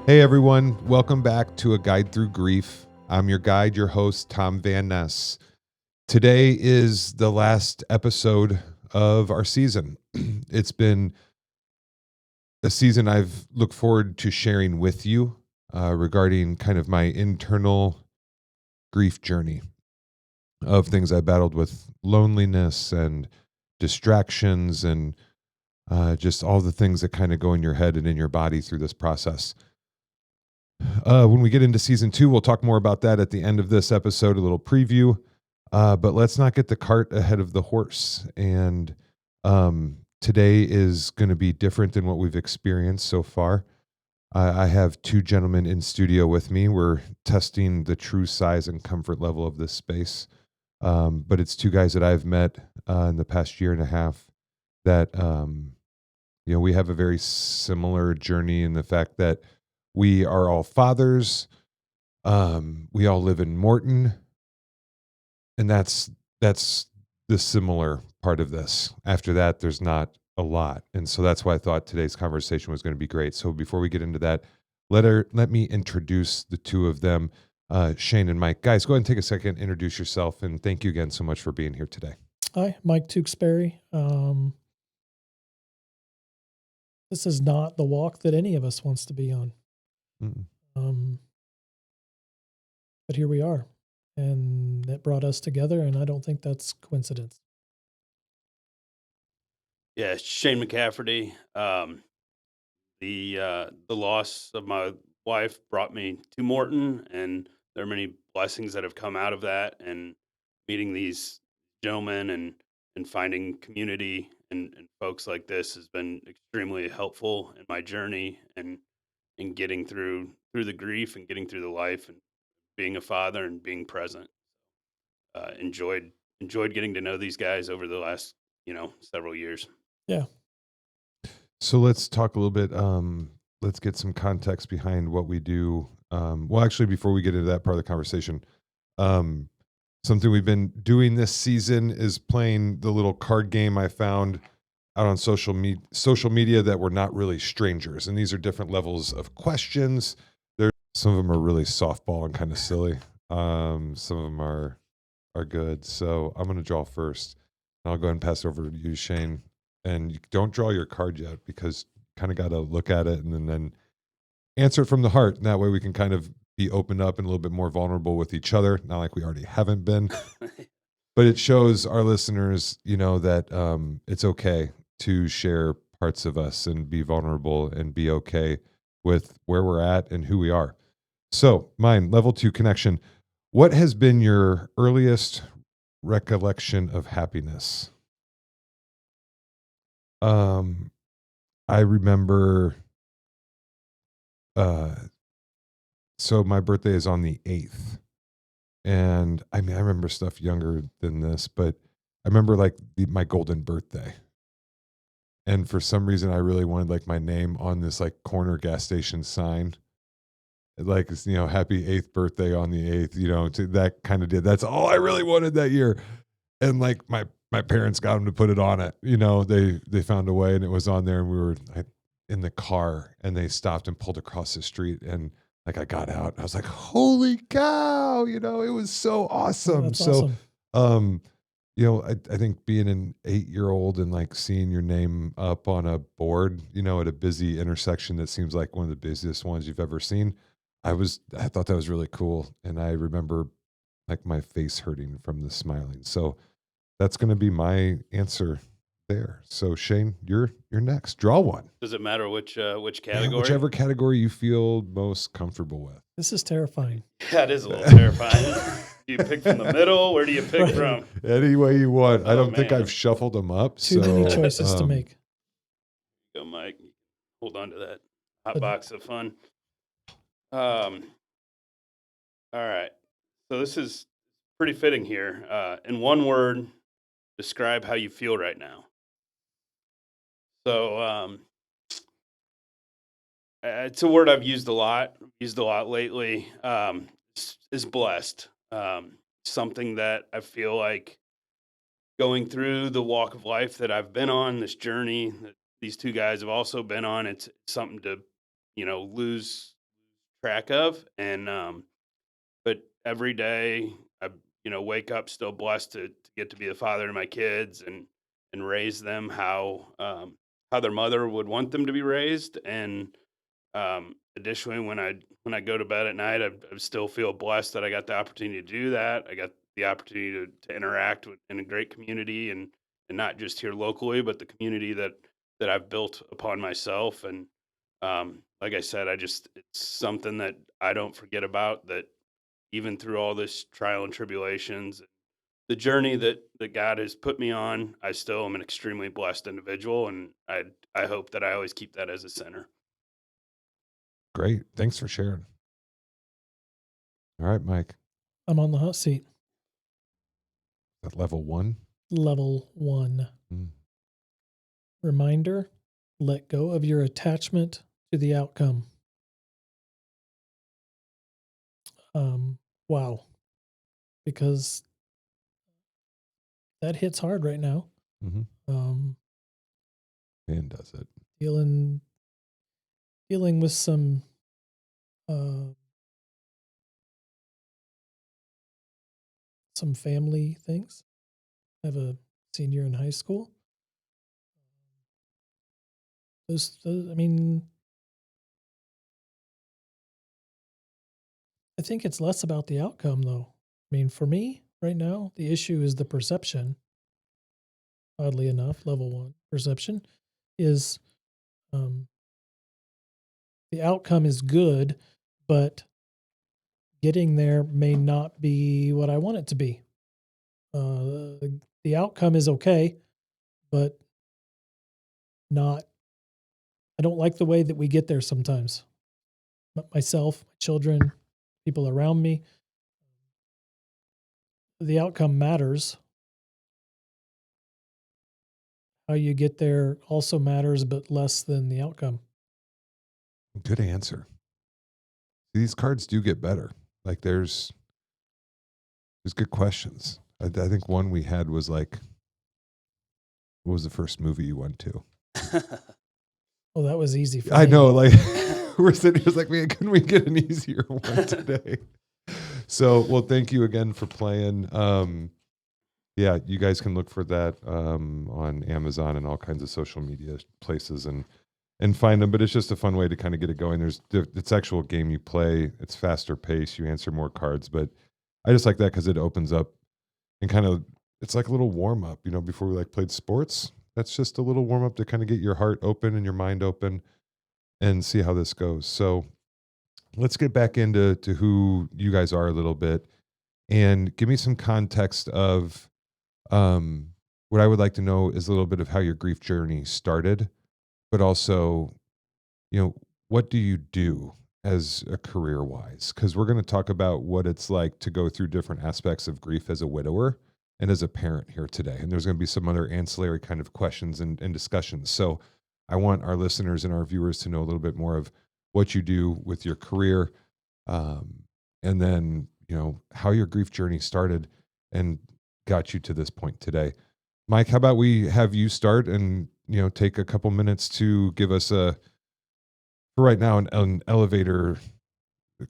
Hey everyone, welcome back to A Guide Through Grief. I'm your guide, your host, Tom Van Ness. Today is the last episode of our season. It's been a season I've looked forward to sharing with you regarding kind of my internal grief journey of things I battled with loneliness and distractions and just all the things that kind of go in your head and in your body through this process. When we get into season 2, we'll talk more about that at the end of this episode, a little preview. But let's not get the cart ahead of the horse. And today is going to be different than what we've experienced so far. I have two gentlemen in studio with me. We're testing the true size and comfort level of this space. But it's two guys that I've met in the past year and a half that, we have a very similar journey in the fact that we are all fathers. We all live in Morton, and that's the similar part of this. After that, there's not a lot, and so that's why I thought today's conversation was going to be great. So before we get into that, let me introduce the two of them, Shane and Mike. Guys, go ahead and take a second, introduce yourself, and thank you again so much for being here today. Hi, Mike Tewksbury. This is not the walk that any of us wants to be on. But here we are, and that brought us together, and I don't think that's coincidence. Yeah, Shane McCafferty. The loss of my wife brought me to Morton, and there are many blessings that have come out of that. And meeting these gentlemen and finding community and folks like this has been extremely helpful in my journey and in getting through the grief and getting through the life and being a father and being present. Enjoyed getting to know these guys over the last several years. Yeah. So let's talk a little bit. Let's get some context behind what we do. Well, actually, before we get into that part of the conversation, something we've been doing this season is playing the little card game I found out on social media that we're not really strangers. And these are different levels of questions. Some of them are really softball and kind of silly. Some of them are good. So I'm going to draw first. And I'll go ahead and pass it over to you, Shane. And you don't draw your card yet because you kind of got to look at it and then answer it from the heart. And that way we can kind of be opened up and a little bit more vulnerable with each other. Not like we already haven't been, but it shows our listeners, that it's okay to share parts of us and be vulnerable and be okay with where we're at and who we are. So mine, level 2 connection. What has been your earliest recollection of happiness? I remember, so my birthday is on the 8th. And I mean, I remember stuff younger than this, but I remember like my golden birthday. And for some reason, I really wanted like my name on this like corner gas station sign. Like, happy 8th birthday on the 8th, to that kind of deal. That's all I really wanted that year. And like my parents got them to put it on it. They found a way and it was on there, and we were in the car and they stopped and pulled across the street, and like I got out. I was like, holy cow, it was so awesome. That's awesome. I think being an 8-year-old and like seeing your name up on a board, at a busy intersection that seems like one of the busiest ones you've ever seen. I thought that was really cool. And I remember like my face hurting from the smiling. So that's going to be my answer there. So Shane, you're next. Draw one. Does it matter which category? Yeah, whichever category you feel most comfortable with. This is terrifying. Yeah, it is a little terrifying. Do you pick from the middle? Where do you pick from? Any way you want. I don't think I've shuffled them up. Too many choices to make. Go, Mike. Hold on to that hot box of fun. All right. So this is pretty fitting here. In one word, describe how you feel right now. So it's a word I've used a lot lately. Is blessed. Something that I feel like going through the walk of life that I've been on, this journey that these two guys have also been on. It's something to, lose track of. And but every day I wake up still blessed to get to be the father to my kids and raise them how their mother would want them to be raised. And additionally, when I go to bed at night, I still feel blessed that I got the opportunity to do that. I got the opportunity to interact in a great community, and not just here locally, but the community that I've built upon myself. And like I said, it's something that I don't forget about. That even through all this trial and tribulations, the journey that God has put me on, I still am an extremely blessed individual, and I hope that I always keep that as a center. Great. Thanks for sharing. All right, Mike. I'm on the hot seat. At level 1. Level 1. Mm. Reminder, let go of your attachment to the outcome. Wow. Because that hits hard right now. Mm-hmm. And does it? Dealing with some family things. I have a senior in high school. I mean, I think it's less about the outcome, though. I mean, for me, right now, the issue is the perception. Oddly enough, level 1 perception is the outcome is good, but getting there may not be what I want it to be. The outcome is okay, but not. I don't like the way that we get there sometimes. Myself, my children, people around me. The outcome matters. How you get there also matters, but less than the outcome. Good answer. These cards do get better. Like there's good questions. I think one we had was like, what was the first movie you went to? Oh, that was easy for I me. know, like we're sitting here like, man, couldn't we get an easier one today? So, well, thank you again for playing. Yeah, you guys can look for that on Amazon and all kinds of social media places and find them. But it's just a fun way to kind of get it going. It's actual game you play. It's faster pace. You answer more cards, but I just like that because it opens up and kind of it's like a little warm up. Before we like played sports, that's just a little warm up to kind of get your heart open and your mind open and see how this goes. So let's get back into who you guys are a little bit and give me some context of what I would like to know is a little bit of how your grief journey started, but also, what do you do as a career wise? Because we're going to talk about what it's like to go through different aspects of grief as a widower and as a parent here today. And there's going to be some other ancillary kind of questions and discussions. So I want our listeners and our viewers to know a little bit more of what you do with your career, and then, how your grief journey started and got you to this point today. Mike, how about we have you start and, take a couple minutes to give us for right now, an elevator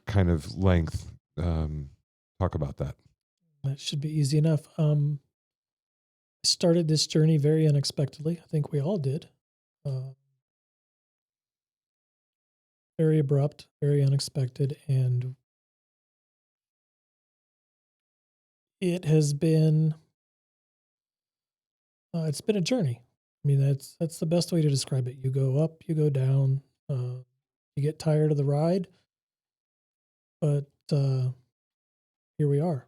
kind of length. Talk about that. That should be easy enough. I started this journey very unexpectedly. I think we all did. Very abrupt, very unexpected, and it has been. It's been a journey. I mean, that's the best way to describe it. You go up, you go down. You get tired of the ride, but here we are.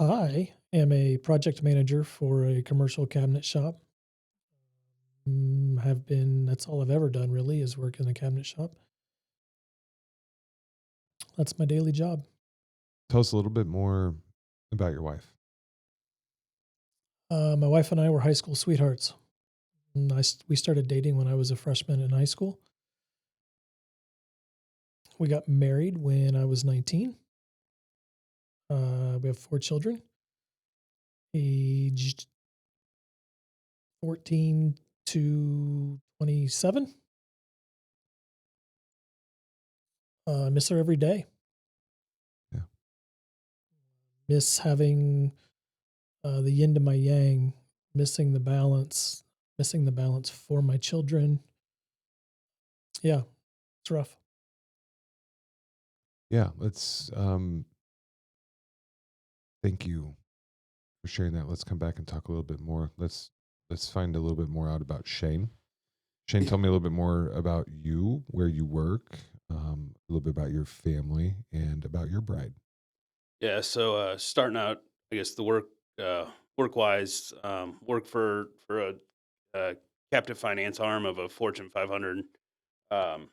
I am a project manager for a commercial cabinet shop. Have been. That's all I've ever done. Really, is work in a cabinet shop. That's my daily job. Tell us a little bit more about your wife. My wife and I were high school sweethearts. We started dating when I was a freshman in high school. We got married when I was 19. We have 4 children, aged 14 to 27. I miss her every day. Yeah. Miss having the yin to my yang, missing the balance for my children. Yeah, it's rough. Yeah. Let's thank you for sharing that. Let's come back and talk a little bit more. Let's find a little bit more out about Shane. Shane, tell me a little bit more about you, where you work, a little bit about your family, and about your bride. Yeah, so starting out, I guess the work wise, work for a captive finance arm of a Fortune 500 um,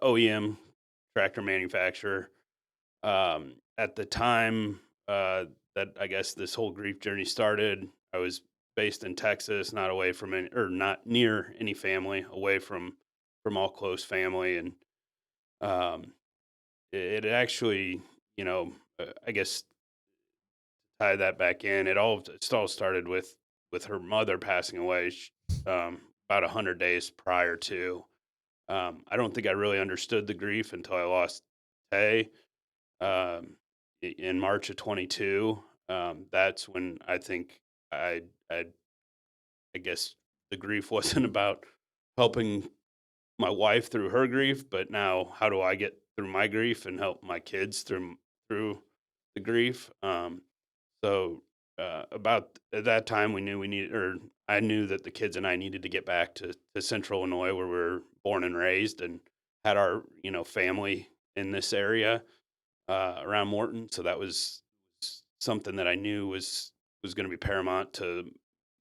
OEM tractor manufacturer. At the time that I guess this whole grief journey started, I was based in Texas, not away from any, or not near any family, away from all close family, and um, it actually, I guess tie that back in. It all started with her mother passing away about 100 days prior to. I don't think I really understood the grief until I lost Tay um, in March of 22. That's when I think I I guess the grief wasn't about helping my wife through her grief, but now how do I get through my grief and help my kids through the grief? So about at that time, we needed, or I knew that the kids and I needed to get back to Central Illinois, where we were born and raised, and had our family in this area around Morton. So that was something that I knew was going to be paramount to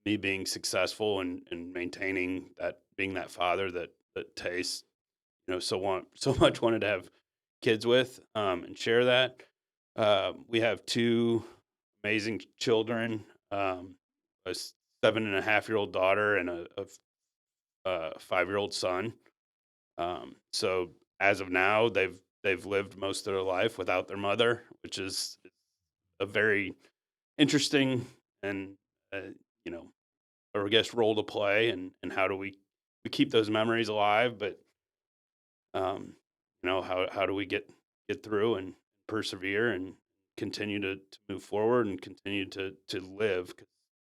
me being successful and maintaining that, being that father that Tace so much wanted to have kids with, and share that. We have two amazing children, a 7.5-year-old daughter and a 5-year-old son. So as of now, they've lived most of their life without their mother, which is a very interesting and uh, you know, or I guess role to play, and how do we keep those memories alive, but um, how do we get through and persevere and continue to move forward and continue to live? 'Cause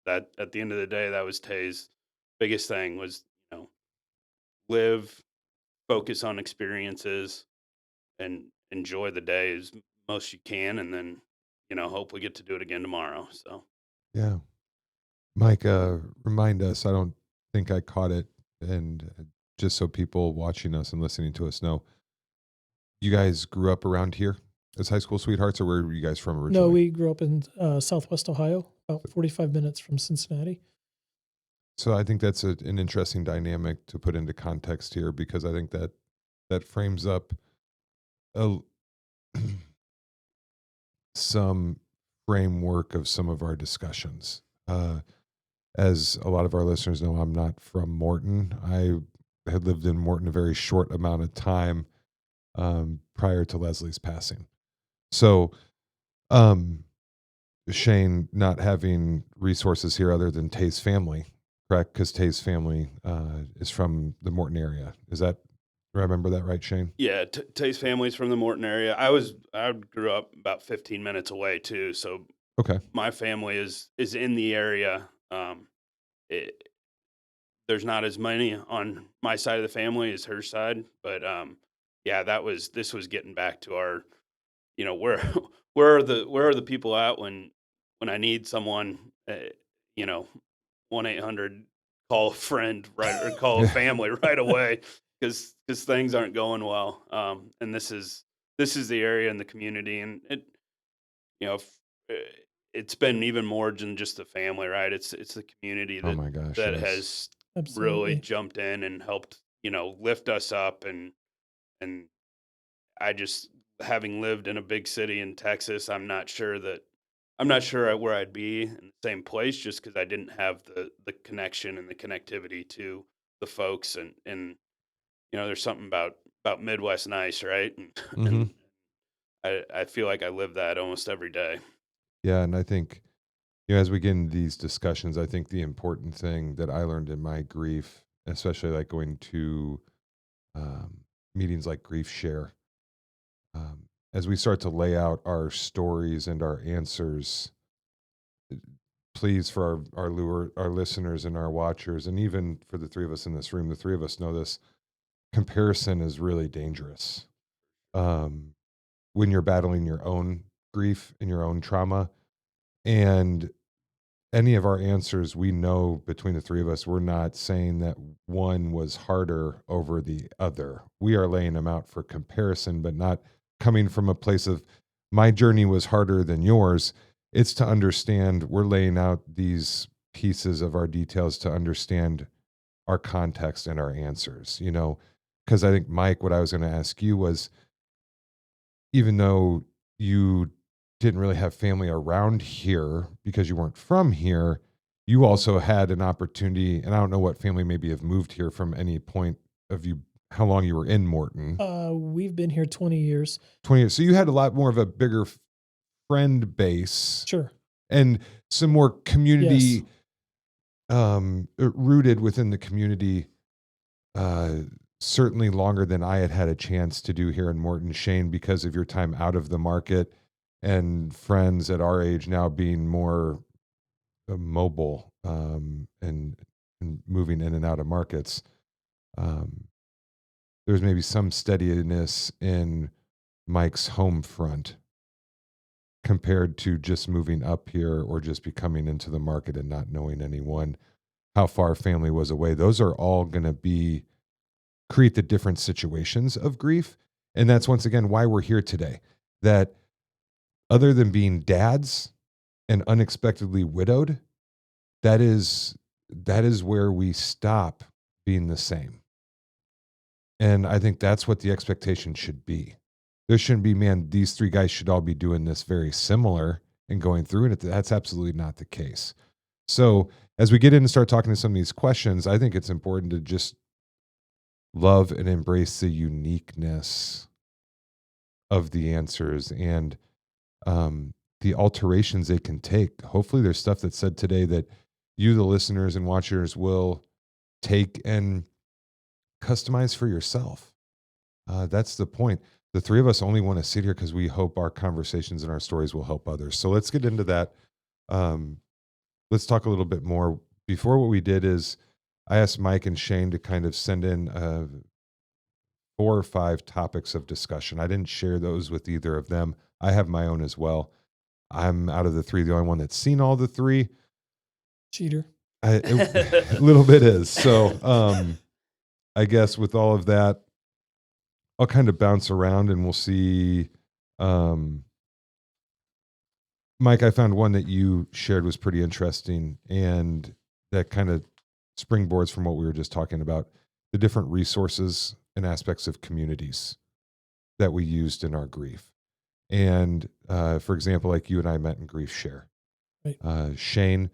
that, at the end of the day, that was Tay's biggest thing, was live, focus on experiences, and enjoy the day as most you can, and then hope we get to do it again tomorrow. So Yeah. Mike, remind us, I don't think I caught it, and just so people watching us and listening to us know, you guys grew up around here as high school sweethearts, or where were you guys from originally? No, we grew up in Southwest Ohio, about 45 minutes from Cincinnati. So I think that's an interesting dynamic to put into context here, because I think that frames up a, some framework of some of our discussions. As a lot of our listeners know, I'm not from Morton. I had lived in Morton a very short amount of time prior to Leslie's passing. So, Shane not having resources here other than Tay's family, correct? Because Tay's family is from the Morton area. Is that, remember that right, Shane? yeah, Tay's family's from the Morton area. I grew up about 15 minutes away too, so Okay. my family is in the area. It, there's not as many on my side of the family as her side, but yeah, this was getting back to our, where where are the people at when I need someone, you know, 1-800 call a friend, right, or call a Yeah. family right away, because things aren't going well. And this is the area in the community, and you know, f- uh, it's been even more than just the family, right? It's the community Oh my gosh. that Yes. has really Absolutely. jumped in and helped, lift us up, and I just, having lived in a big city in Texas, I'm not sure where I'd be in the same place, just because I didn't have the connection and the connectivity to the folks, and there's something about Midwest nice, right? And, Hmm. and I feel like I live that almost every day. Yeah. And I think, as we get into these discussions, I think the important thing that I learned in my grief, especially like going to meetings like Grief Share, as we start to lay out our stories and our answers, please, for our listeners and our watchers, and even for the three of us in this room, the three of us know this, comparison is really dangerous. When you're battling your own grief and your own trauma, and any of our answers, we know between the three of us, we're not saying that one was harder over the other. We are laying them out for comparison, but not coming from a place of my journey was harder than yours. It's to understand, we're laying out these pieces of our details to understand our context and our answers, because I think, Mike, what I was going to ask you was, even though you didn't really have family around here because you weren't from here, you also had an opportunity, and I don't know what family maybe have moved here from any point of view, how long you were in Morton. We've been here 20 years. 20 years. So you had a lot more of a bigger friend base. Sure. And some more community, Yes. Rooted within the community, certainly longer than I had a chance to do here in Morton. Shane, because of your time out of the market and friends at our age now being more mobile, and moving in and out of markets, there's maybe some steadiness in Mike's home front compared to just moving up here or just becoming into the market and not knowing anyone, how far family was away. Those are all going to create the different situations of grief. And that's once again why we're here today. That other than being dads and unexpectedly widowed, that is where we stop being the same. And I think that's what the expectation should be. There shouldn't be, man, these three guys should all be doing this very similar and going through it. That's absolutely not the case. So as we get in and start talking to some of these questions, I think it's important to just love and embrace the uniqueness of the answers and the alterations they can take. Hopefully there's stuff that's said today that you, the listeners and watchers, will take and customize for yourself. That's the point. The three of us only want to sit here because we hope our conversations and our stories will help others. So let's get into that. Let's talk a little bit more. Before, what we did is I asked Mike and Shane to kind of send in 4 or 5 topics of discussion. I didn't share those with either of them. I have my own as well. I'm, out of the 3, the only one that's seen all the 3. Cheater. A little bit is. So I guess with all of that, I'll kind of bounce around and we'll see. Mike, I found one that you shared was pretty interesting, and that kind of springboards from what we were just talking about, the different resources and aspects of communities that we used in our grief. And for example, like you and I met in Grief Share. Right. Shane,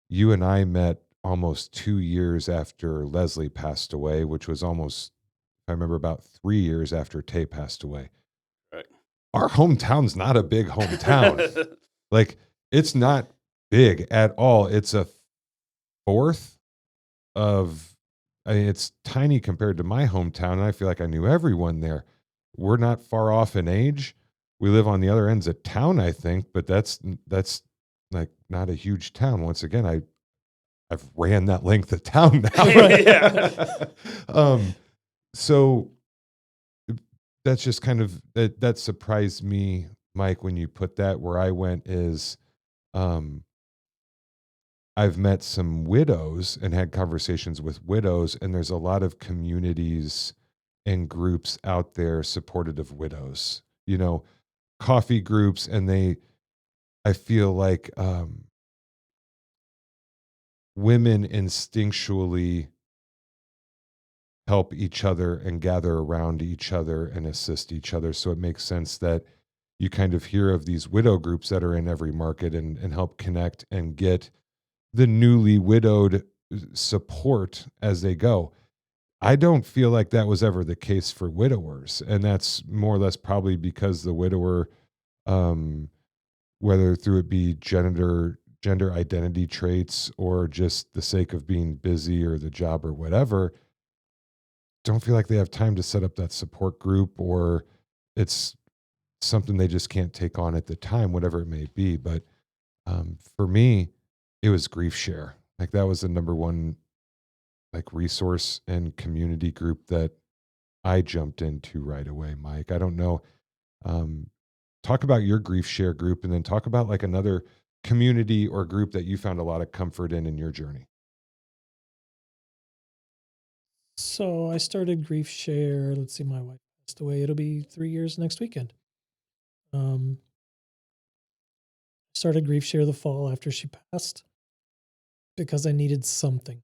you and I met almost 2 years after Leslie passed away, which was almost, I remember, about 3 years after Tay passed away. Right. Our hometown's not a big hometown. Like, it's not big at all. It's a fourth of, I mean, it's tiny compared to my hometown, and I feel like I knew everyone there. We're not far off in age. We live on the other ends of town, I think, but that's like not a huge town. Once again, I've ran that length of town now. Yeah. So that's just kind of, that surprised me, Mike, when you put that. Where I went is, I've met some widows and had conversations with widows, and there's a lot of communities and groups out there supportive of widows, coffee groups. And I feel like women instinctually help each other and gather around each other and assist each other. So it makes sense that you kind of hear of these widow groups that are in every market and help connect and get the newly widowed support as they go. I don't feel like that was ever the case for widowers. And that's more or less probably because the widower, whether through it be gender identity traits or just the sake of being busy or the job or whatever, don't feel like they have time to set up that support group, or it's something they just can't take on at the time, whatever it may be. But for me, it was Grief Share. Like that was the number one like resource and community group that I jumped into right away. Mike, I don't know. Um, Talk about your Grief Share group, and then talk about like another community or group that you found a lot of comfort in your journey. So I started Grief Share. Let's see, my wife passed away. It'll be 3 years next weekend. Um, started Grief Share the fall after she passed because I needed something.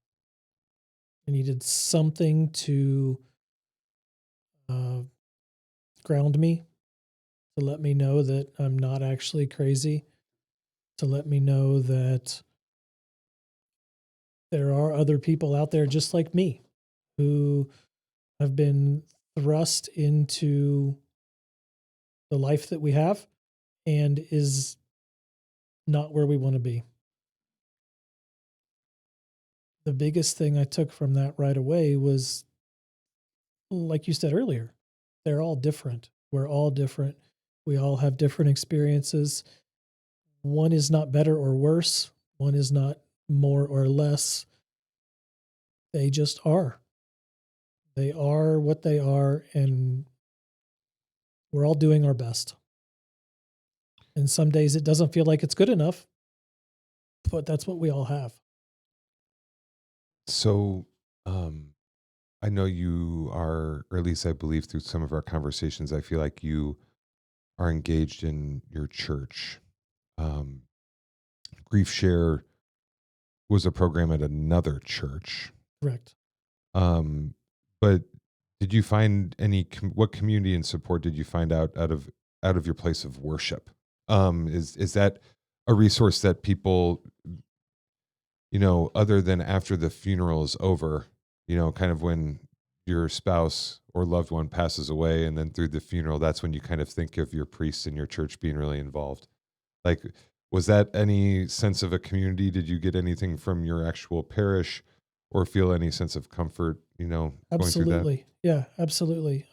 I needed something to uh, ground me, to let me know that I'm not actually crazy, to let me know that there are other people out there just like me who have been thrust into the life that we have and is not where we want to be. The biggest thing I took from that right away was, like you said earlier, they're all different. We're all different. We all have different experiences. One is not better or worse, one is not more or less. They just are. They are what they are, and we're all doing our best. And some days it doesn't feel like it's good enough, but that's what we all have. So, um, I know you are, or at least I believe through some of our conversations, I feel like you are engaged in your church. Um, Grief Share was a program at another church. Correct. But did you find any what community and support did you find out of your place of worship? Is that a resource that people, other than after the funeral is over, kind of when your spouse or loved one passes away, and then through the funeral, that's when you kind of think of your priest in your church being really involved. Like, was that any sense of a community? Did you get anything from your actual parish, or feel any sense of comfort, going through that? Absolutely. Yeah, absolutely.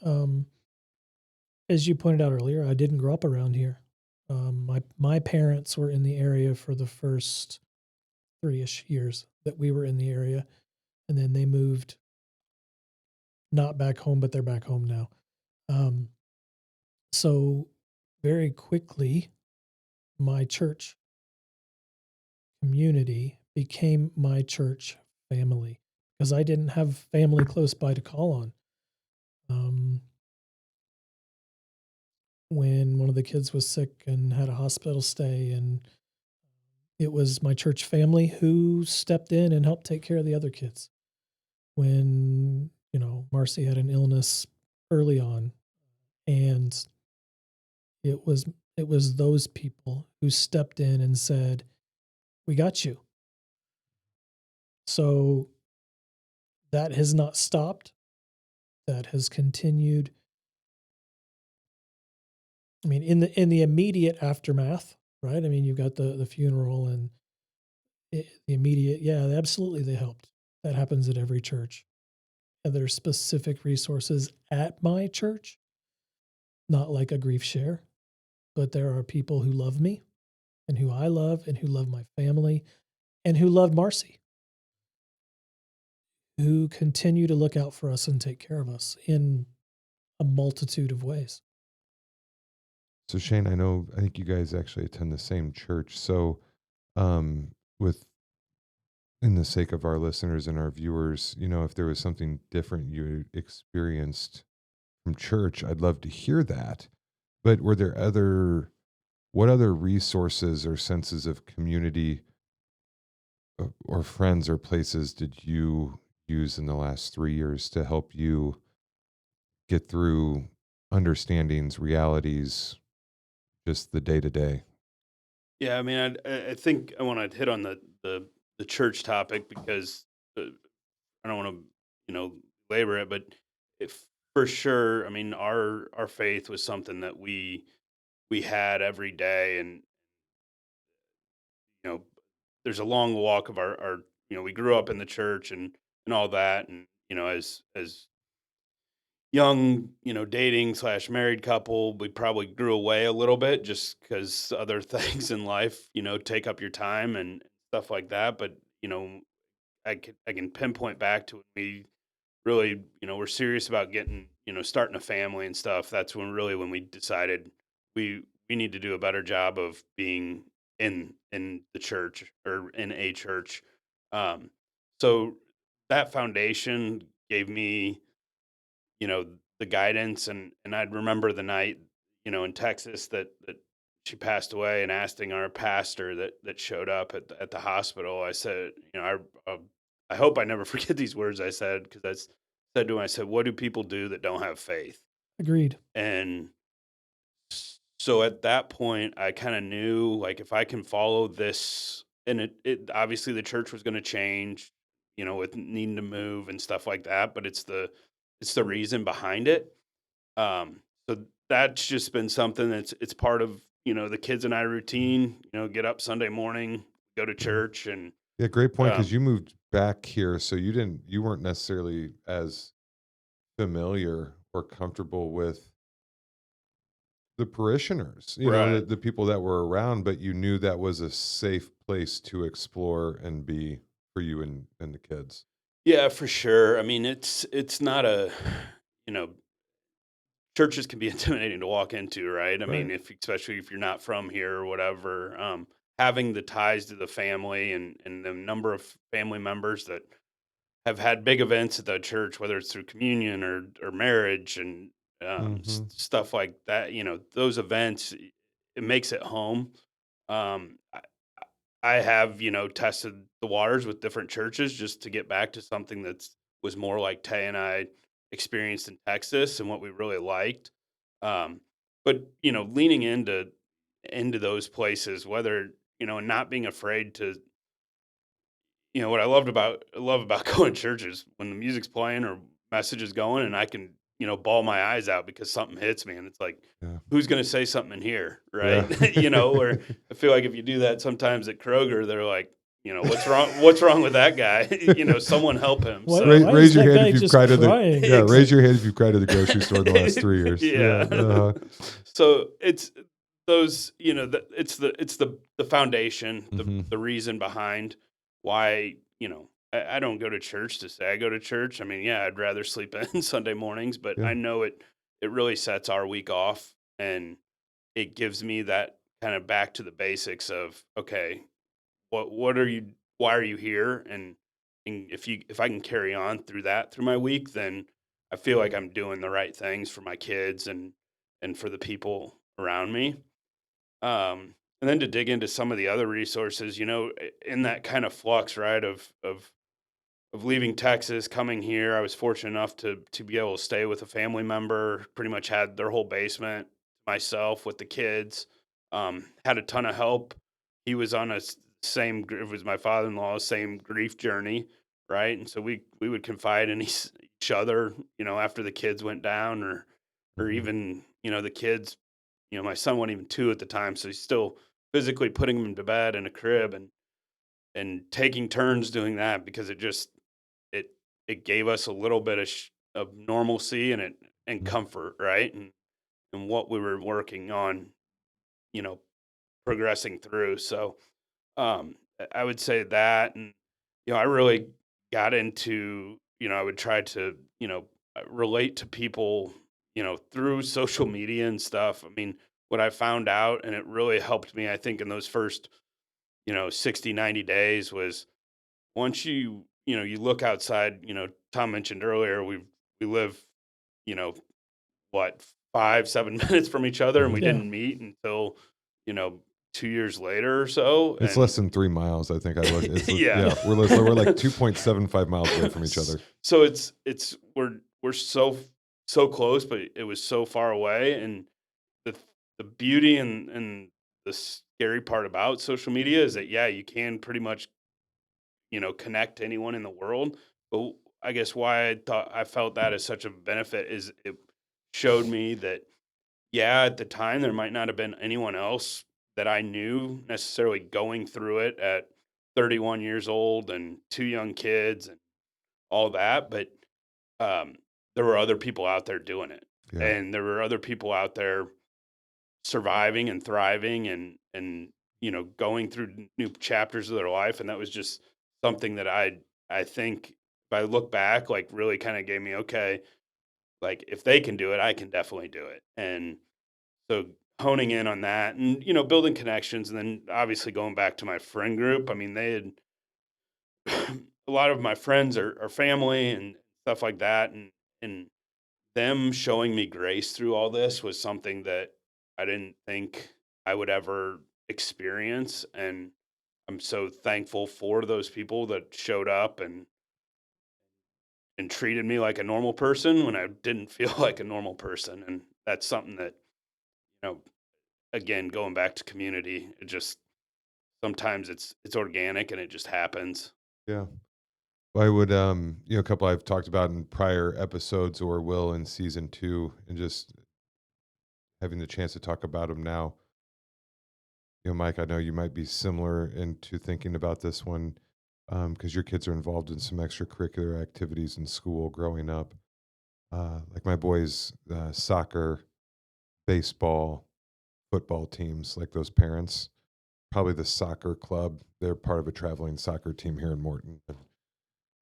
As you pointed out earlier, I didn't grow up around here. My parents were in the area for the first 3-ish years that we were in the area, and then they moved not back home, but they're back home now. Um, so very quickly, my church community became my church family because I didn't have family close by to call on. Um, when one of the kids was sick and had a hospital stay, and it was my church family who stepped in and helped take care of the other kids. When, Marcy had an illness early on, and it was it was those people who stepped in and said, "We got you." So that has not stopped. That has continued. I mean, in the immediate aftermath, right? I mean, you've got the funeral and the immediate. Yeah, absolutely, they helped. That happens at every church. And there's specific resources at my church, not like a grief share, but there are people who love me and who I love and who love my family and who love Marcy, who continue to look out for us and take care of us in a multitude of ways. So Shane, I think you guys actually attend the same church. So, with in the sake of our listeners and our viewers, if there was something different you experienced from church, I'd love to hear that. But were there what other resources or senses of community, or friends or places did you use in the last 3 years to help you get through understandings, realities, just the day to day? Yeah, I mean, I think I want to hit on the church topic because I don't want to labor it, but if for sure, I mean, our faith was something that we had every day, and you know, there's a long walk of our we grew up in the church and all that, and as young, dating slash married couple, we probably grew away a little bit just because other things in life, take up your time and stuff like that. But, I can pinpoint back to when we really, we're serious about getting, starting a family and stuff. That's when we decided we need to do a better job of being in the church or in a church. Um, so that foundation gave me, you know, the guidance, and I'd remember the night, in Texas that she passed away, and asking our pastor that showed up at the hospital. I said, I hope I never forget these words I said, because I said to him, I said, "What do people do that don't have faith?" Agreed. And so at that point, I kind of knew, like, if I can follow this, and it obviously the church was going to change, with needing to move and stuff like that, but it's the reason behind it. So that's just been something it's part of, the kids and I routine, get up Sunday morning, go to Mhm. church, and Yeah, great point. Because um, you moved back here, so you weren't necessarily as familiar or comfortable with the parishioners, right. the people that were around, but you knew that was a safe place to explore and be for you and the kids. Yeah, for sure. I mean, it's not a, you know, churches can be intimidating to walk into, right? I mean, Right. especially if you're not from here or whatever. Having the ties to the family, and the number of family members that have had big events at the church, whether it's through communion or marriage, and Mhm. stuff like that. Those events, it makes it home. I have, tested the waters with different churches just to get back to something that's was more like Tay and I experienced in Texas and what we really liked. Um, but leaning into those places, whether, and not being afraid to, what I love about going to churches when the music's playing or message is going, and I can, bawl my eyes out because something hits me, and it's like, Yeah. who's going to say something in here, Yeah. right? Or I feel like if you do that sometimes at Kroger, they're like, what's wrong? What's wrong with that guy? Someone help him. Why, So Raise, why is raise your that hand guy if you've just cried at the crying? yeah. Raise Exa- your hand if you've cried at the grocery store in the last 3 years. Yeah. yeah. Uh-huh. So it's those, it's the foundation, the Hmm. the reason behind why, I don't go to church to say I go to church. I mean, yeah, I'd rather sleep in Sunday mornings, but Yeah. I know it really sets our week off, and it gives me that kind of back to the basics of, okay, what are you why are you here? And if I can carry on through my week, then I feel like I'm doing the right things for my kids and for the people around me. And then to dig into some of the other resources, in that kind of flux, right, of leaving Texas, coming here, I was fortunate enough to be able to stay with a family member. Pretty much had their whole basement myself with the kids. Had a ton of help. He was on it was my father-in-law's same grief journey, right? And so we would confide in each other, after the kids went down, or Hmm. even, the kids. My son wasn't even 2 at the time, so he's still physically putting him to bed in a crib, and taking turns doing that, because it it gave us a little bit of normalcy, and comfort, right? And what we were working on, you know, progressing through. So I would say that, and I really got into, I would try to, relate to people, through social media and stuff. I mean, what I found out, and it really helped me, I think, in those first, 60-90 days, was once you look outside. Tom mentioned earlier, we live, you know what, 5-7 minutes from each other, and we Hmm. Yeah. didn't meet until, you know 2 years later or so. It's And less than 3 miles. I think I look. yeah. Yeah. We're like 2.75 miles away from each other. So we're so close, but it was so far away. And the the beauty and the scary part about social media is that, yeah, you can pretty much, connect to anyone in the world. But I guess why I felt that as such a benefit is it showed me that, yeah, at the time there might not have been anyone else that I knew necessarily going through it at 31 years old and two young kids and all that, but um, there were other people out there doing it. Yeah. And there were other people out there surviving and thriving and going through new chapters of their life. And that was just something that I think if I look back, like really kind of gave me, okay, like if they can do it, I can definitely do it. And so honing in on that and, building connections, and then obviously going back to my friend group. I mean, they had a lot of my friends are family and stuff like that. And them showing me grace through all this was something that I didn't think I would ever experience. And I'm so thankful for those people that showed up and treated me like a normal person when I didn't feel like a normal person. And that's something that, you know, again, going back to community, it just sometimes it's organic and it just happens. Yeah. Well, I would, a couple I've talked about in prior episodes or will in season 2, and just having the chance to talk about them now. Mike, I know you might be similar into thinking about this one because your kids are involved in some extracurricular activities in school growing up. Like my boys, soccer, baseball, football teams, like those parents, probably the soccer club. They're part of a traveling soccer team here in Morton.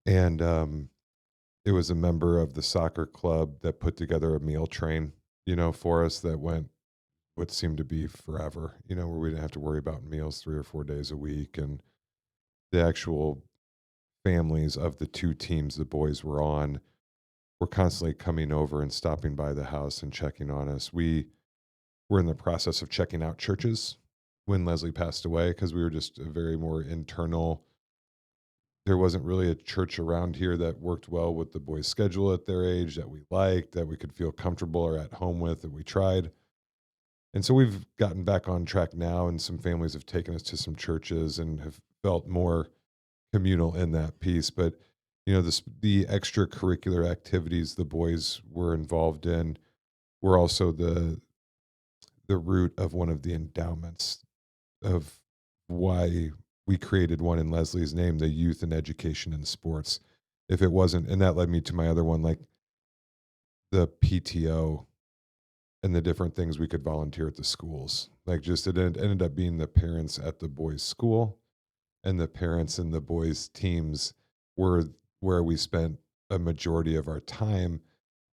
And it was a member of the soccer club that put together a meal train, for us that went what seemed to be forever, where we didn't have to worry about meals 3 or 4 days a week. And the actual families of the 2 teams the boys were on were constantly coming over and stopping by the house and checking on us. We were in the process of checking out churches when Leslie passed away because we were just a very more internal. There wasn't really a church around here that worked well with the boys' schedule at their age that we liked, that we could feel comfortable or at home with, that we tried. And so we've gotten back on track now, and some families have taken us to some churches and have felt more communal in that piece. But the extracurricular activities the boys were involved in were also the root of one of the endowments of why we created one in Leslie's name, the Youth and Education in Sports. If it wasn't, and that led me to my other one, like the PTO and the different things we could volunteer at the schools. Like just it ended up being the parents at the boys' school and the parents in the boys' teams were where we spent a majority of our time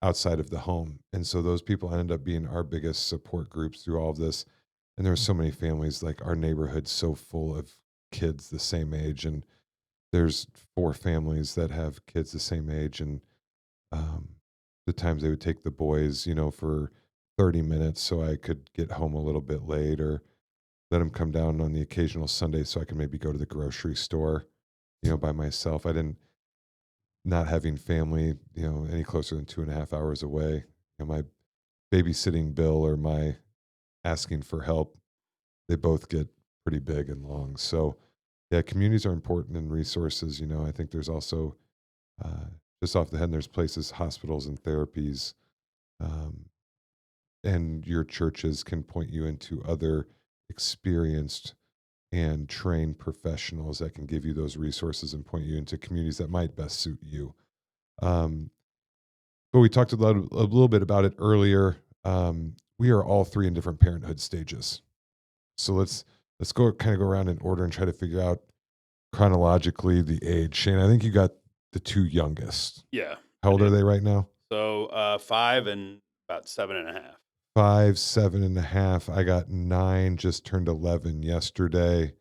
outside of the home. And so those people ended up being our biggest support groups through all of this. And there were so many families, like our neighborhood's so full of kids the same age. And there's 4 families that have kids the same age. And um, the times they would take the boys, for 30 minutes so I could get home a little bit late, or let them come down on the occasional Sunday so I could maybe go to the grocery store, by myself. I didn't, not having family, any closer than 2.5 hours away. My babysitting bill or my asking for help, they both get pretty big and long. So, yeah, communities are important and resources. I think there's also, just off the head, there's places, hospitals and therapies, um, and your churches can point you into other experienced and trained professionals that can give you those resources and point you into communities that might best suit you. Um, but we talked a little bit about it earlier. We are all 3 in different parenthood stages. So let's go kind of go around in order and try to figure out chronologically the age. Shane, I think you got the 2 youngest. Yeah. How old are they right now? So 5 and about 7.5. 5, 7.5. I got 9, just turned 11 yesterday.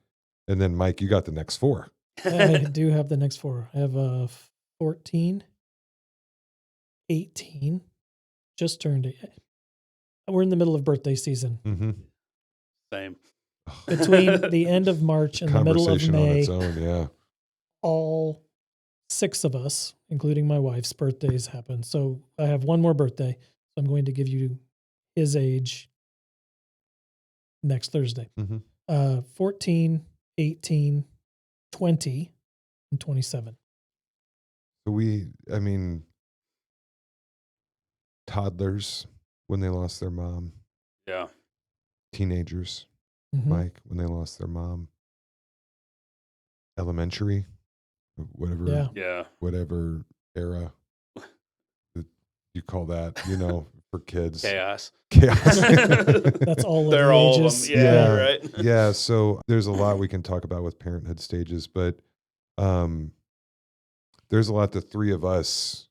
And then Mike, you got the next 4. I do have the next 4. I have 14, 18, just turned 8. We're in the middle of birthday season. Mm-hmm. Same. Between the end of March and the middle of Conversation on May, its own, yeah. all 6 of us, including my wife's birthdays happen. So I have one more birthday. So I'm going to give you his age next Thursday. Mm-hmm. 14, 18, 20, and 27. So toddlers when they lost their mom, Yeah. teenagers, Mhm. Mike, when they lost their mom, elementary, whatever, Yeah. Yeah. whatever era, you call that, for kids. Chaos. Chaos. That's all of They're the all of ages. them. Yeah, right. Yeah. So there's a lot we can talk about with parenthood stages, but um, there's a lot the three of us,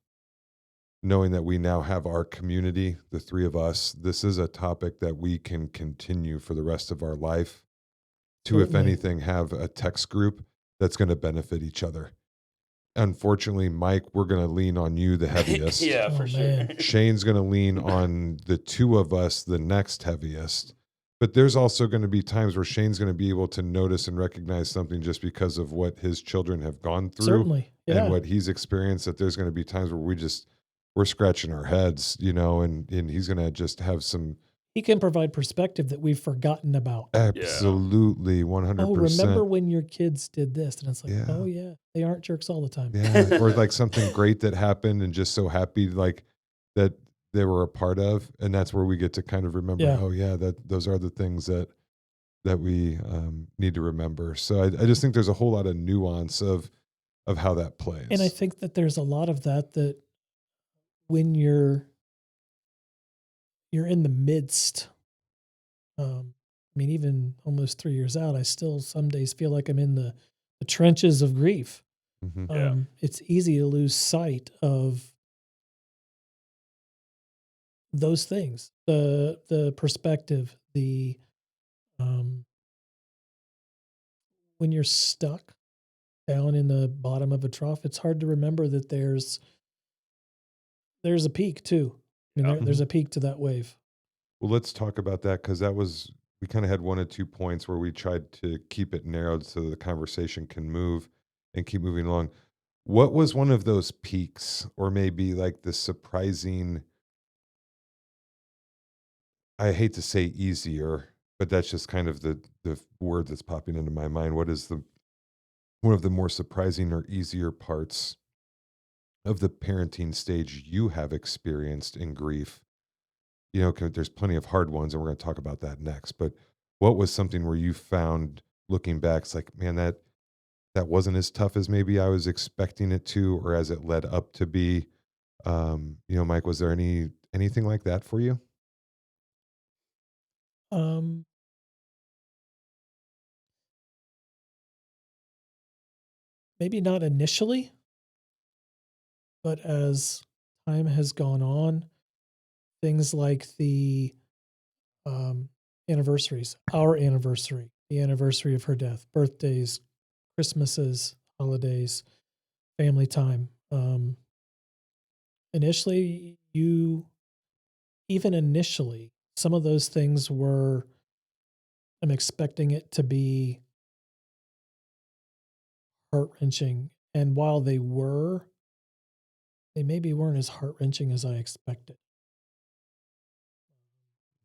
knowing that we now have our community, the three of us, this is a topic that we can continue for the rest of our life to, if Certainly. anything, have a text group that's going to benefit each other. Unfortunately, Mike, we're going to lean on you the heaviest. Yeah, Oh, for sure. man. Shane's going to lean on the two of us the next heaviest. But there's also going to be times where Shane's going to be able to notice and recognize something just because of what his children have gone through Certainly. and Yeah. what he's experienced, that there's going to be times where we're scratching our heads, and he's going to just have some He can provide perspective that we've forgotten about. absolutely 100%. Oh, remember when your kids did this? And it's like, Yeah. oh, yeah, they aren't jerks all the time. Yeah, or like something great that happened and just so happy like that they were a part of, and that's where we get to kind of remember, Yeah. oh yeah, that those are the things that we need to remember. So I just think there's a whole lot of nuance of how that plays. And I think that there's a lot of that when you're in the midst, even almost 3 years out, I still some days feel like I'm in the trenches of grief. Mhm. Yeah. It's easy to lose sight of those things, the perspective, when you're stuck down in the bottom of a trough, it's hard to remember that there's a peak too. Yeah. There's a peak to that wave. Well, let's talk about that, because we kind of had 1 or 2 points where we tried to keep it narrowed so the conversation can move and keep moving along. What was one of those peaks, or maybe like the surprising, I hate to say easier, but that's just kind of the word that's popping into my mind. What is one of the more surprising or easier parts of the parenting stage you have experienced in grief? 'Cause there's plenty of hard ones, and we're going to talk about that next. But what was something where you found, looking back, it's like, man, that wasn't as tough as maybe I was expecting it to, or as it led up to be? Mike, was there anything like that for you? Um, Maybe not initially, but as time has gone on, things like the anniversaries, our anniversary, the anniversary of her death, birthdays, Christmases, holidays, family time. Initially, even initially, some of those things I'm expecting it to be heart wrenching. And while they maybe weren't as heart wrenching as I expected.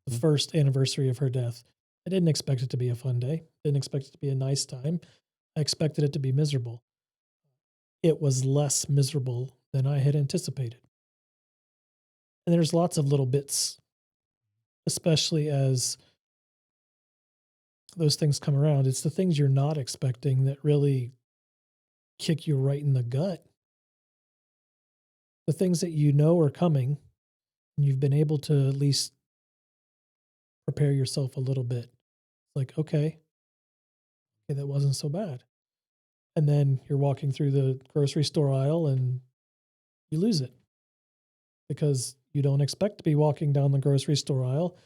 The first anniversary of her death, I didn't expect it to be a fun day. Didn't expect it to be a nice time. I expected it to be miserable. It was less miserable than I had anticipated. And there's lots of little bits, especially as those things come around. It's the things you're not expecting that really kick you right in the gut. The things that you know are coming, and you've been able to at least prepare yourself a little bit. Like, okay, that wasn't so bad. And then you're walking through the grocery store aisle and you lose it because you don't expect to be walking down the grocery store aisle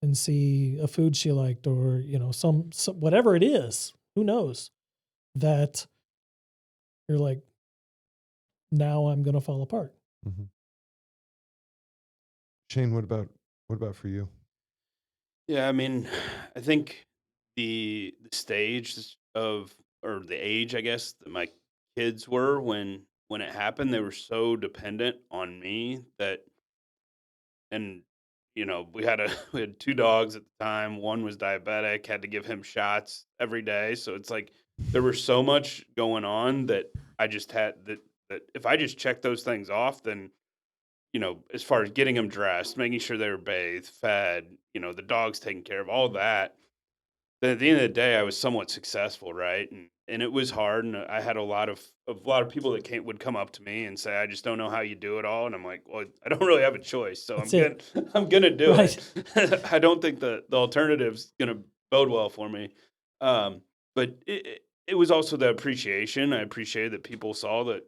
and see a food she liked, or some whatever it is, who knows, that you're like, now I'm going to fall apart. Mm-hmm. Shane, what about for you? Yeah, I think the stage of, or the age, I guess, that my kids were when it happened, they were so dependent on me that, and we had 2 dogs at the time. One was diabetic, had to give him shots every day. So it's like there was so much going on that I just had that if I just checked those things off, then as far as getting them dressed, making sure they were bathed, fed, the dogs taken care of, all that, at the end of the day, I was somewhat successful, right? And it was hard, and I had a lot of people that would come up to me and say, "I just don't know how you do it all," and I'm like, "Well, I don't really have a choice, so I'm That's gonna it. I'm gonna do Right. it." I don't think the alternative's gonna bode well for me. But it was also the appreciation. I appreciated that people saw that,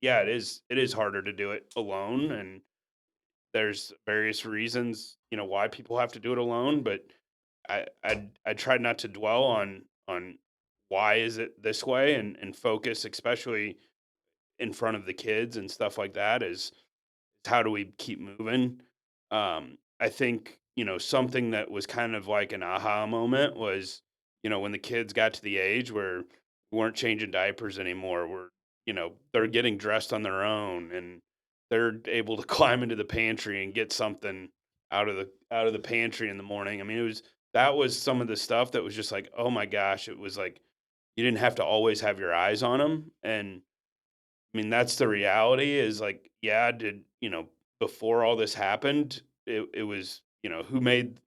yeah, it is harder to do it alone, and there's various reasons, why people have to do it alone, but I tried not to dwell on why is it this way, and focus, especially in front of the kids and stuff like that, is how do we keep moving? I think, something that was kind of like an aha moment was, when the kids got to the age where we weren't changing diapers anymore. They're getting dressed on their own, and they're able to climb into the pantry and get something out of the pantry in the morning. I mean, that was some of the stuff that was just like, oh my gosh, it was like you didn't have to always have your eyes on them. And I mean, that's the reality is like, yeah, before all this happened, it was, who made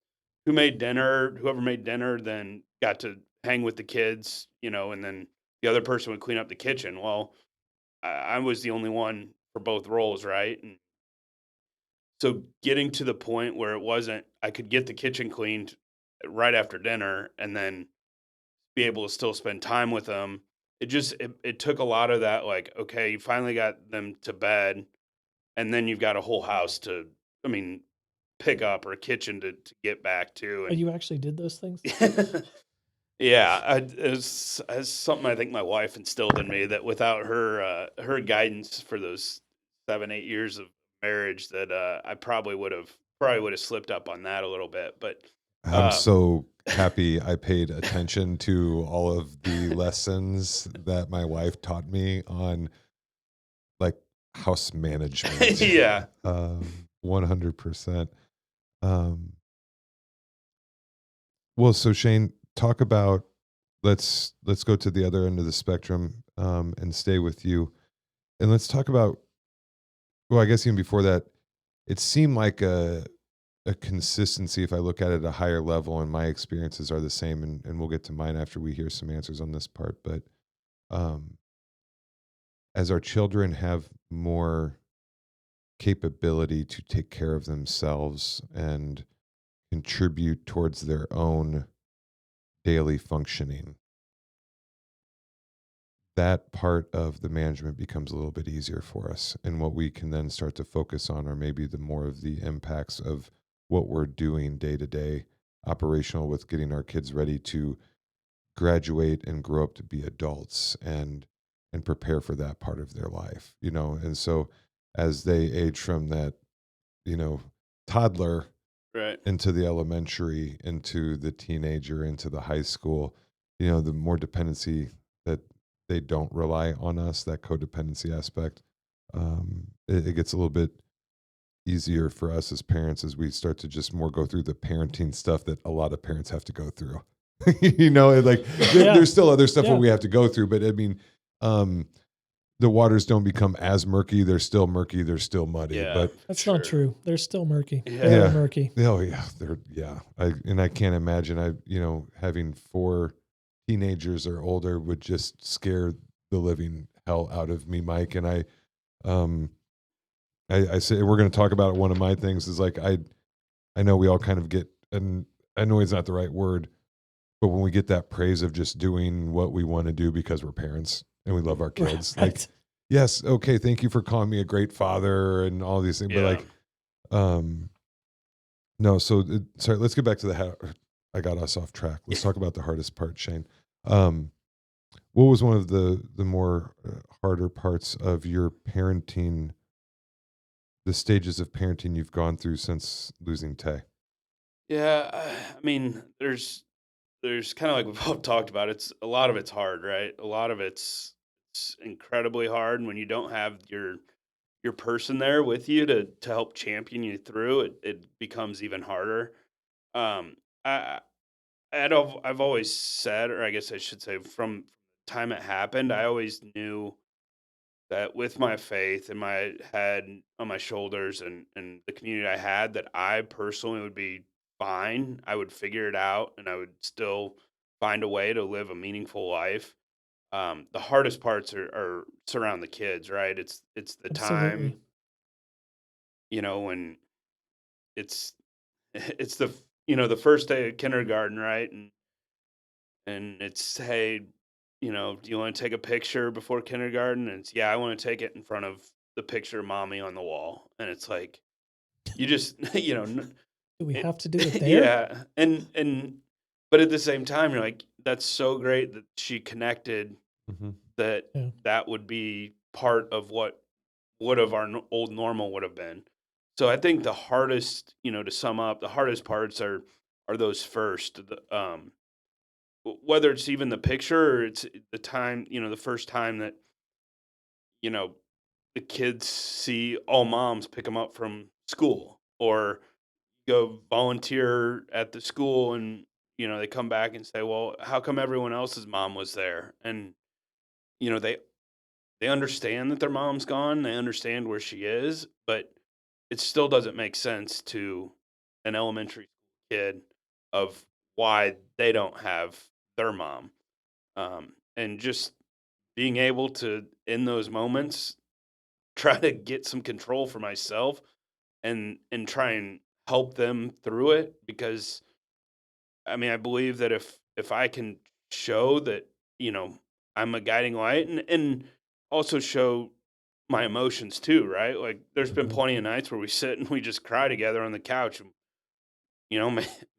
dinner, whoever made dinner then got to hang with the kids, and then the other person would clean up the kitchen. Well, I was the only one for both roles, right? And so getting to the point where it wasn't, I could get the kitchen cleaned right after dinner and then be able to still spend time with them. It took a lot of that, like, okay, you finally got them to bed, and then you've got a whole house to, I mean, pick up, or a kitchen to get back to. Oh, you actually did those things? And yeah, it's something I think my wife instilled in me, that without her guidance for those 7-8 years of marriage, that I probably would have slipped up on that a little bit. But I'm uh, so happy I paid attention to all of the lessons that my wife taught me on like house management. yeah, 100%. Um, well, so Shane, talk about let's go to the other end of the spectrum and stay with you, and let's talk about. Well, I guess even before that, it seemed like a consistency if I look at it at a higher level, and my experiences are the same, and we'll get to mine after we hear some answers on this part. But um, as our children have more capability to take care of themselves and contribute towards their own daily functioning, that part of the management becomes a little bit easier for us. And what we can then start to focus on are maybe the more of the impacts of what we're doing day to day operational with getting our kids ready to graduate and grow up to be adults and prepare for that part of their life, and so as they age from that, you know toddler right, into the elementary, into the teenager, into the high school, the more dependency that they don't rely on us, that codependency aspect, it gets a little bit easier for us as parents as we start to just more go through the parenting stuff that a lot of parents have to go through. And like Yeah. there's still other stuff Yeah. where we have to go through, but I mean, the waters don't become as murky. They're still murky. They're still muddy. yeah, But That's sure. not true. They're still murky. Yeah. Very Yeah. murky. oh yeah, I can't imagine having 4 teenagers or older would just scare the living hell out of me, Mike. And um I say we're going to talk about it. One of my things is like I know we all kind of get, and I know it's not the right word, but when we get that praise of just doing what we want to do because we're parents and we love our kids, like, Right. yes, okay, thank you for calling me a great father and all these things, but Yeah. like, no, so sorry, let's get back to I got us off track. Let's talk about the hardest part, Shane. What was one of the more harder parts of your parenting, the stages of parenting you've gone through since losing Tay? Yeah, I mean, there's kind of like we've all talked about. It's a lot of it's hard, right? A lot of it's incredibly hard, and when you don't have your person there with you to help champion you through it, it becomes even harder. Um, I I've always said, or I guess I should say, from the time it happened, I always knew that with my faith and my head on my shoulders, and the community I had, that I personally would be fine. I would figure it out, and I would still find a way to live a meaningful life. The hardest parts are surround the kids, right? It's the Absolutely. time, when it's it's the first day of kindergarten, right? And it's, hey, do you want to take a picture before kindergarten? And it's, yeah, I want to take it in front of the picture of mommy on the wall. And it's like, you just, Do we it, have to do it there? yeah. But at the same time, you're like, that's so great that she connected Mm-hmm. that Yeah. that would be part of what would have our old normal would have been. So I think the hardest, to sum up, the hardest parts are those first, whether it's even the picture or it's the time, the first time that, you know, the kids see all moms pick them up from school or go volunteer at the school and, they come back and say, well, how come everyone else's mom was there? And, they understand that their mom's gone. They understand where she is, but it still doesn't make sense to an elementary school kid of why they don't have their mom. And just being able to, in those moments, try to get some control for myself and try and help them through it because I mean I believe that if I can show that I'm a guiding light and also show my emotions too, right? Like there's been Mm-hmm. plenty of nights where we sit and we just cry together on the couch and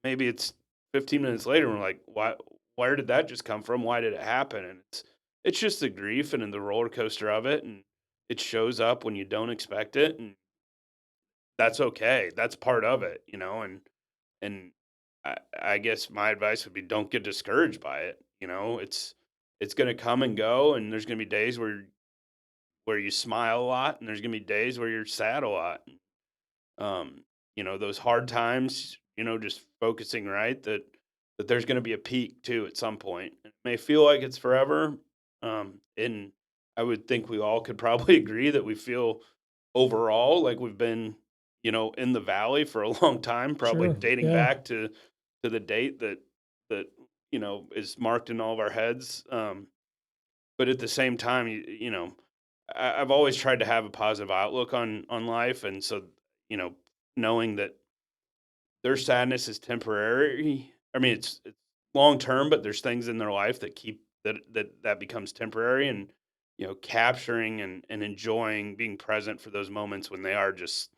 maybe it's 15 minutes later and we're like, where did that just come from? Why did it happen? And it's just the grief and the roller coaster of it, and it shows up when you don't expect it, and that's okay. That's part of it, and I guess my advice would be don't get discouraged by it. It's gonna come and go, and there's gonna be days where you smile a lot, and there's gonna be days where you're sad a lot. Those hard times, just focusing right that there's going to be a peak too at some point. It may feel like it's forever. And I would think we all could probably agree that we feel overall like we've been, in the valley for a long time, probably Sure. dating Yeah. back to the date that, is marked in all of our heads. But at the same time, I've always tried to have a positive outlook on life. And so, you know, knowing that their sadness is temporary. I mean, it's long term, but there's things in their life that keep that becomes temporary, and capturing and enjoying being present for those moments when they are just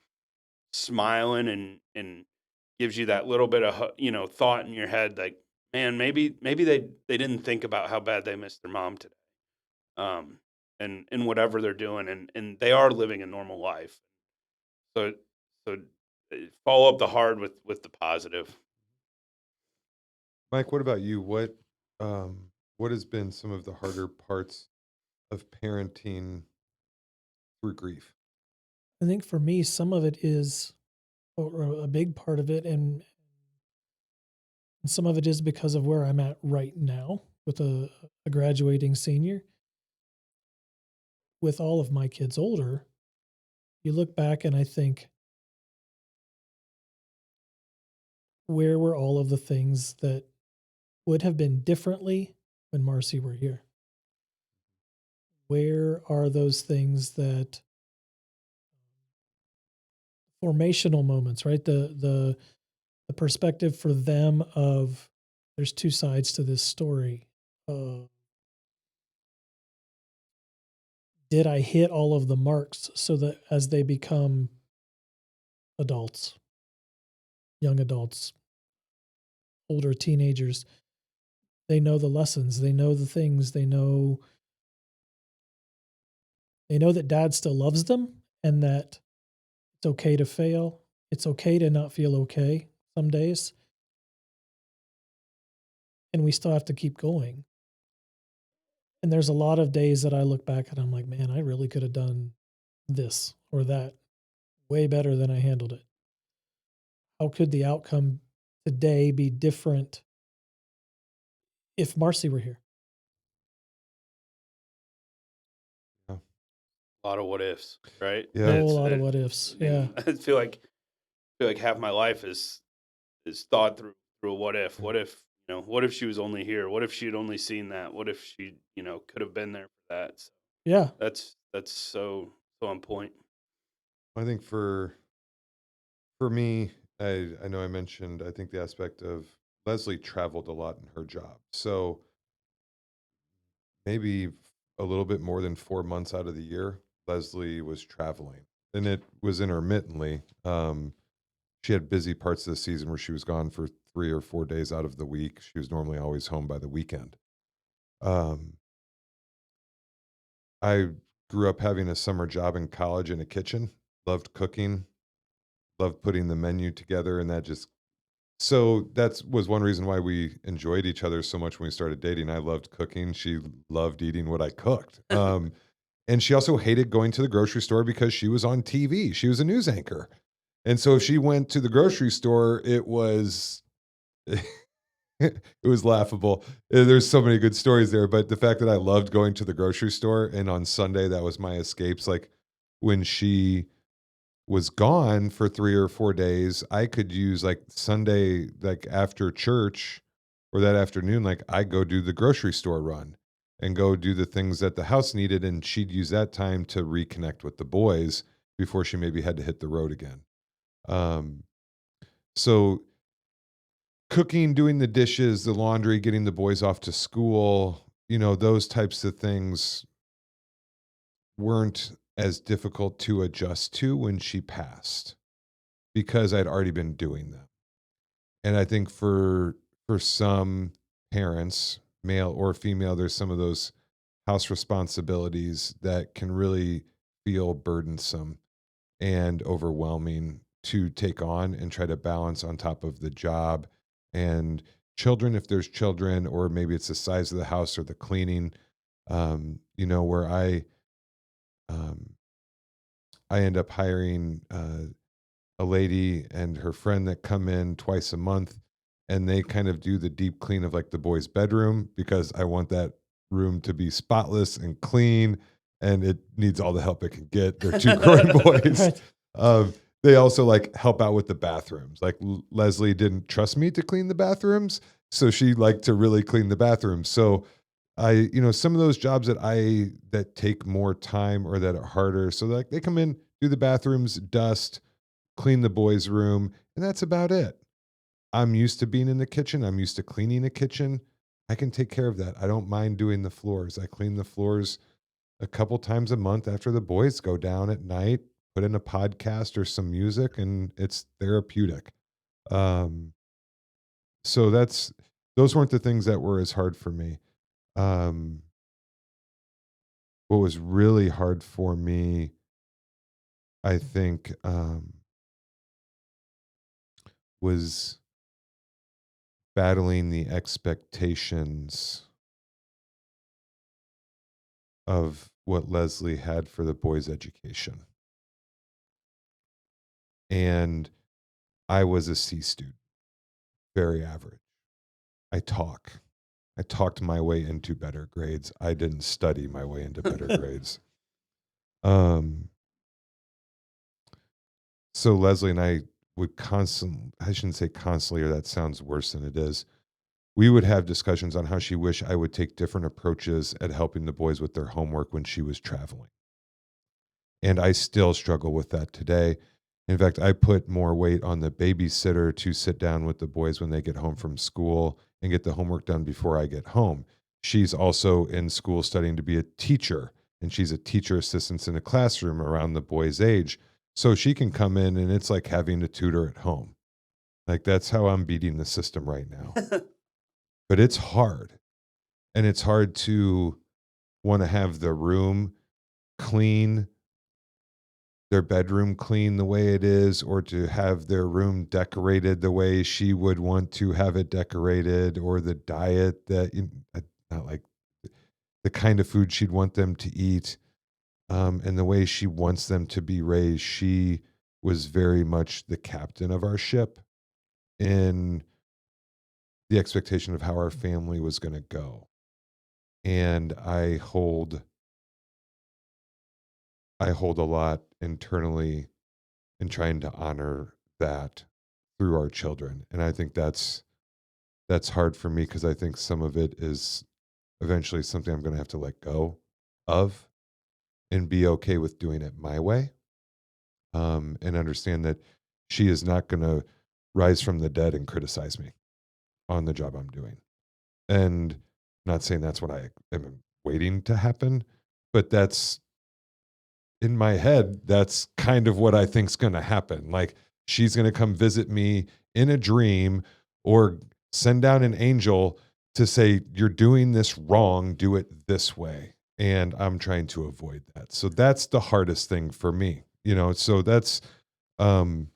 smiling and gives you that little bit of thought in your head, like, man, maybe they didn't think about how bad they missed their mom today, um, and whatever they're doing, and they are living a normal life. So so follow up the hard with the positive. Mike, what about you? What has been some of the harder parts of parenting through grief? I think for me, some of it is, or a big part of it, and some of it is because of where I'm at right now with a graduating senior. With all of my kids older, you look back and I think, where were all of the things that would have been differently when Marcy were here? Where are those things that formational moments, right? The perspective for them of there's two sides to this story. Did I hit all of the marks so that as they become adults, young adults, older teenagers, they know the lessons, they know the things, they know that dad still loves them and that it's okay to fail. It's okay to not feel okay some days, and we still have to keep going. And there's a lot of days that I look back and I'm like, man, I really could have done this or that way better than I handled it. How could the outcome today be different if Marcy were here? Yeah. A lot of what ifs, right? Yeah. Whole lot of what ifs. Yeah. I feel like half my life is is thought through a what if. What if, what if she was only here? What if she had only seen that? What if she, could have been there for that? So Yeah. that's so on point. I think for me, I know I mentioned, I think the aspect of Leslie traveled a lot in her job. So maybe a little bit more than 4 months out of the year, Leslie was traveling. And it was intermittently. She had busy parts of the season where she was gone for 3 or 4 days out of the week. She was normally always home by the weekend. Um, I grew up having a summer job in college in a kitchen, loved cooking, loved putting the menu together, and that just so that was one reason why we enjoyed each other so much when we started dating. I loved cooking. She loved eating what I cooked. And she also hated going to the grocery store because she was on TV. She was a news anchor. And so if she went to the grocery store, it was it was laughable. There's so many good stories there, but the fact that I loved going to the grocery store and on Sunday that was my escapes, like when she was gone for 3 or 4 days, I could use like Sunday, like after church or that afternoon, like I go do the grocery store run and go do the things that the house needed. And she'd use that time to reconnect with the boys before she maybe had to hit the road again. Um, so cooking, doing the dishes, the laundry, getting the boys off to school, those types of things weren't as difficult to adjust to when she passed because I'd already been doing them. And I think for some parents, male or female, there's some of those house responsibilities that can really feel burdensome and overwhelming to take on and try to balance on top of the job and children, if there's children, or maybe it's the size of the house or the cleaning. Where um, I end up hiring a lady and her friend that come in twice a month, and they kind of do the deep clean of like the boys' bedroom because I want that room to be spotless and clean, and it needs all the help it can get. They're two growing boys. Right. Um, they also like help out with the bathrooms. Like Leslie didn't trust me to clean the bathrooms, so she liked to really clean the bathrooms. So some of those jobs that take more time or that are harder. So like they come in, do the bathrooms, dust, clean the boys' room, and that's about it. I'm used to being in the kitchen. I'm used to cleaning a kitchen. I can take care of that. I don't mind doing the floors. I clean the floors a couple times a month after the boys go down at night, put in a podcast or some music, and it's therapeutic. Um, so those weren't the things that were as hard for me. Um, what was really hard for me, I think, was battling the expectations of what Leslie had for the boys' education. And I was a C student, very average. I talk. I talked my way into better grades. I didn't study my way into better grades. Um, so Leslie and I would I shouldn't say constantly, or that sounds worse than it is. We would have discussions on how she wished I would take different approaches at helping the boys with their homework when she was traveling. And I still struggle with that today. In fact, I put more weight on the babysitter to sit down with the boys when they get home from school and get the homework done before I get home. She's also in school studying to be a teacher, and she's a teacher assistant in a classroom around the boys' age. So she can come in and it's like having a tutor at home. Like that's how I'm beating the system right now. But it's hard. And it's hard to want to have the room clean, their bedroom clean the way it is, or to have their room decorated the way she would want to have it decorated, or the diet that not like the kind of food she'd want them to eat, and the way she wants them to be raised. She was very much the captain of our ship in the expectation of how our family was going to go. And I hold a lot internally in trying to honor that through our children. And I think that's hard for me because I think some of it is eventually something I'm going to have to let go of and be okay with doing it my way, and understand that she is not going to rise from the dead and criticize me on the job I'm doing. And not saying that's what I am waiting to happen, but that's in my head, that's kind of what I think's going to happen. Like she's going to come visit me in a dream or send down an angel to say, "You're doing this wrong, do it this way." And I'm trying to avoid that. So that's the hardest thing for me, so um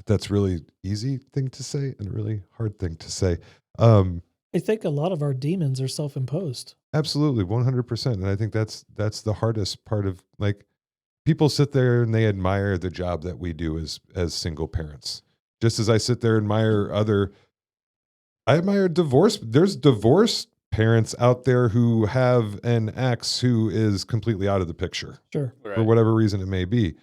that's really easy thing to say and a really hard thing to say. Um I think a lot of our demons are self-imposed. Absolutely, 100%. And I think that's the hardest part of, like, people sit there and they admire the job that we do as single parents. Just as I sit there and I admire divorce. There's divorced parents out there who have an ex who is completely out of the picture Sure. for Right. whatever reason it may be,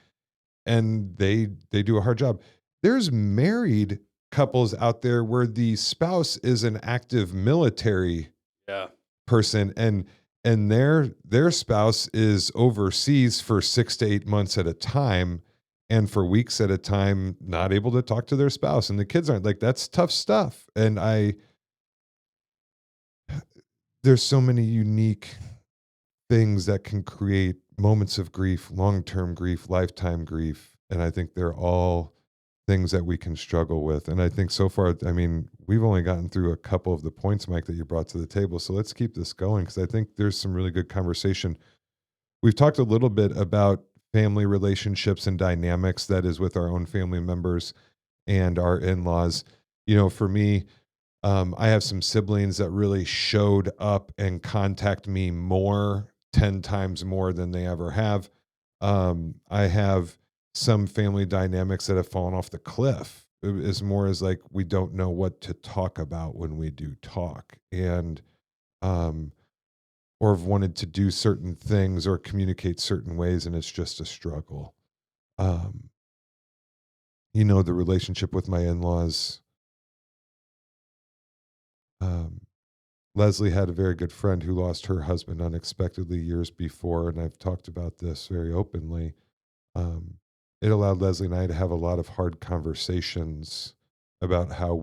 and they do a hard job. There's married couples out there where the spouse is an active military Yeah. person, and their spouse is overseas for 6 to 8 months at a time, and for weeks at a time not able to talk to their spouse, and the kids aren't, like, that's tough stuff. And I there's so many unique things that can create moments of grief, long-term grief, lifetime grief, and I think they're all things that we can struggle with. And I think so far, I mean, we've only gotten through a couple of the points, Mike, that you brought to the table. So let's keep this going because I think there's some really good conversation. We've talked a little bit about family relationships and dynamics, that is with our own family members and our in-laws. For me, I have some siblings that really showed up and contact me 10 times more than they ever have. I have some family dynamics that have fallen off the cliff. It is more as like we don't know what to talk about when we do talk, and um, or have wanted to do certain things or communicate certain ways, and it's just a struggle. Um, the relationship with my in-laws. Um, Leslie had a very good friend who lost her husband unexpectedly years before, and I've talked about this very openly. Um, it allowed Leslie and I to have a lot of hard conversations about how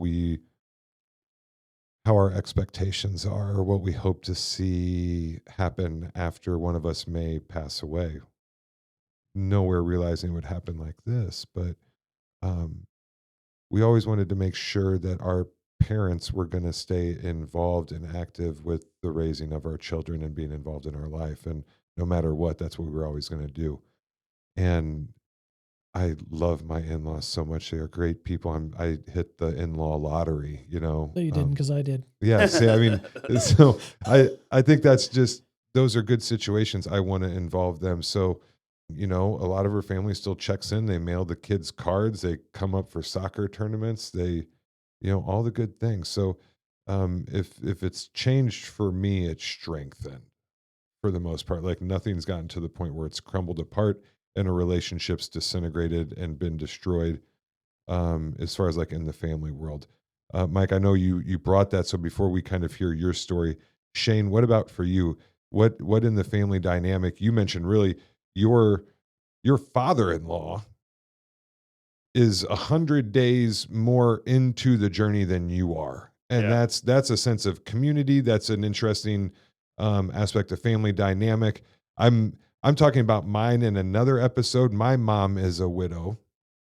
our expectations are, or what we hope to see happen after one of us may pass away. Nowhere realizing it would happen like this, but um, we always wanted to make sure that our parents were going to stay involved and active with the raising of our children and being involved in our life. And no matter what, that's what we were always going to do. And I love my in-laws so much. They are great people. I hit the in-law lottery, No, you didn't, because I did. Yeah. See, I mean, so I think that's just, those are good situations. I want to involve them. So, a lot of her family still checks in. They mail the kids cards. They come up for soccer tournaments. They, all the good things. So, if it's changed for me, it's strengthened for the most part. Like nothing's gotten to the point where it's crumbled apart and a relationship's disintegrated and been destroyed. As far as like in the family world, Mike, I know you brought that. So before we kind of hear your story, Shane, what about for you? What in the family dynamic? You mentioned really your father-in-law is 100 days more into the journey than you are, and Yeah. that's a sense of community. That's an interesting aspect of family dynamic. I'm talking about mine in another episode. My mom is a widow,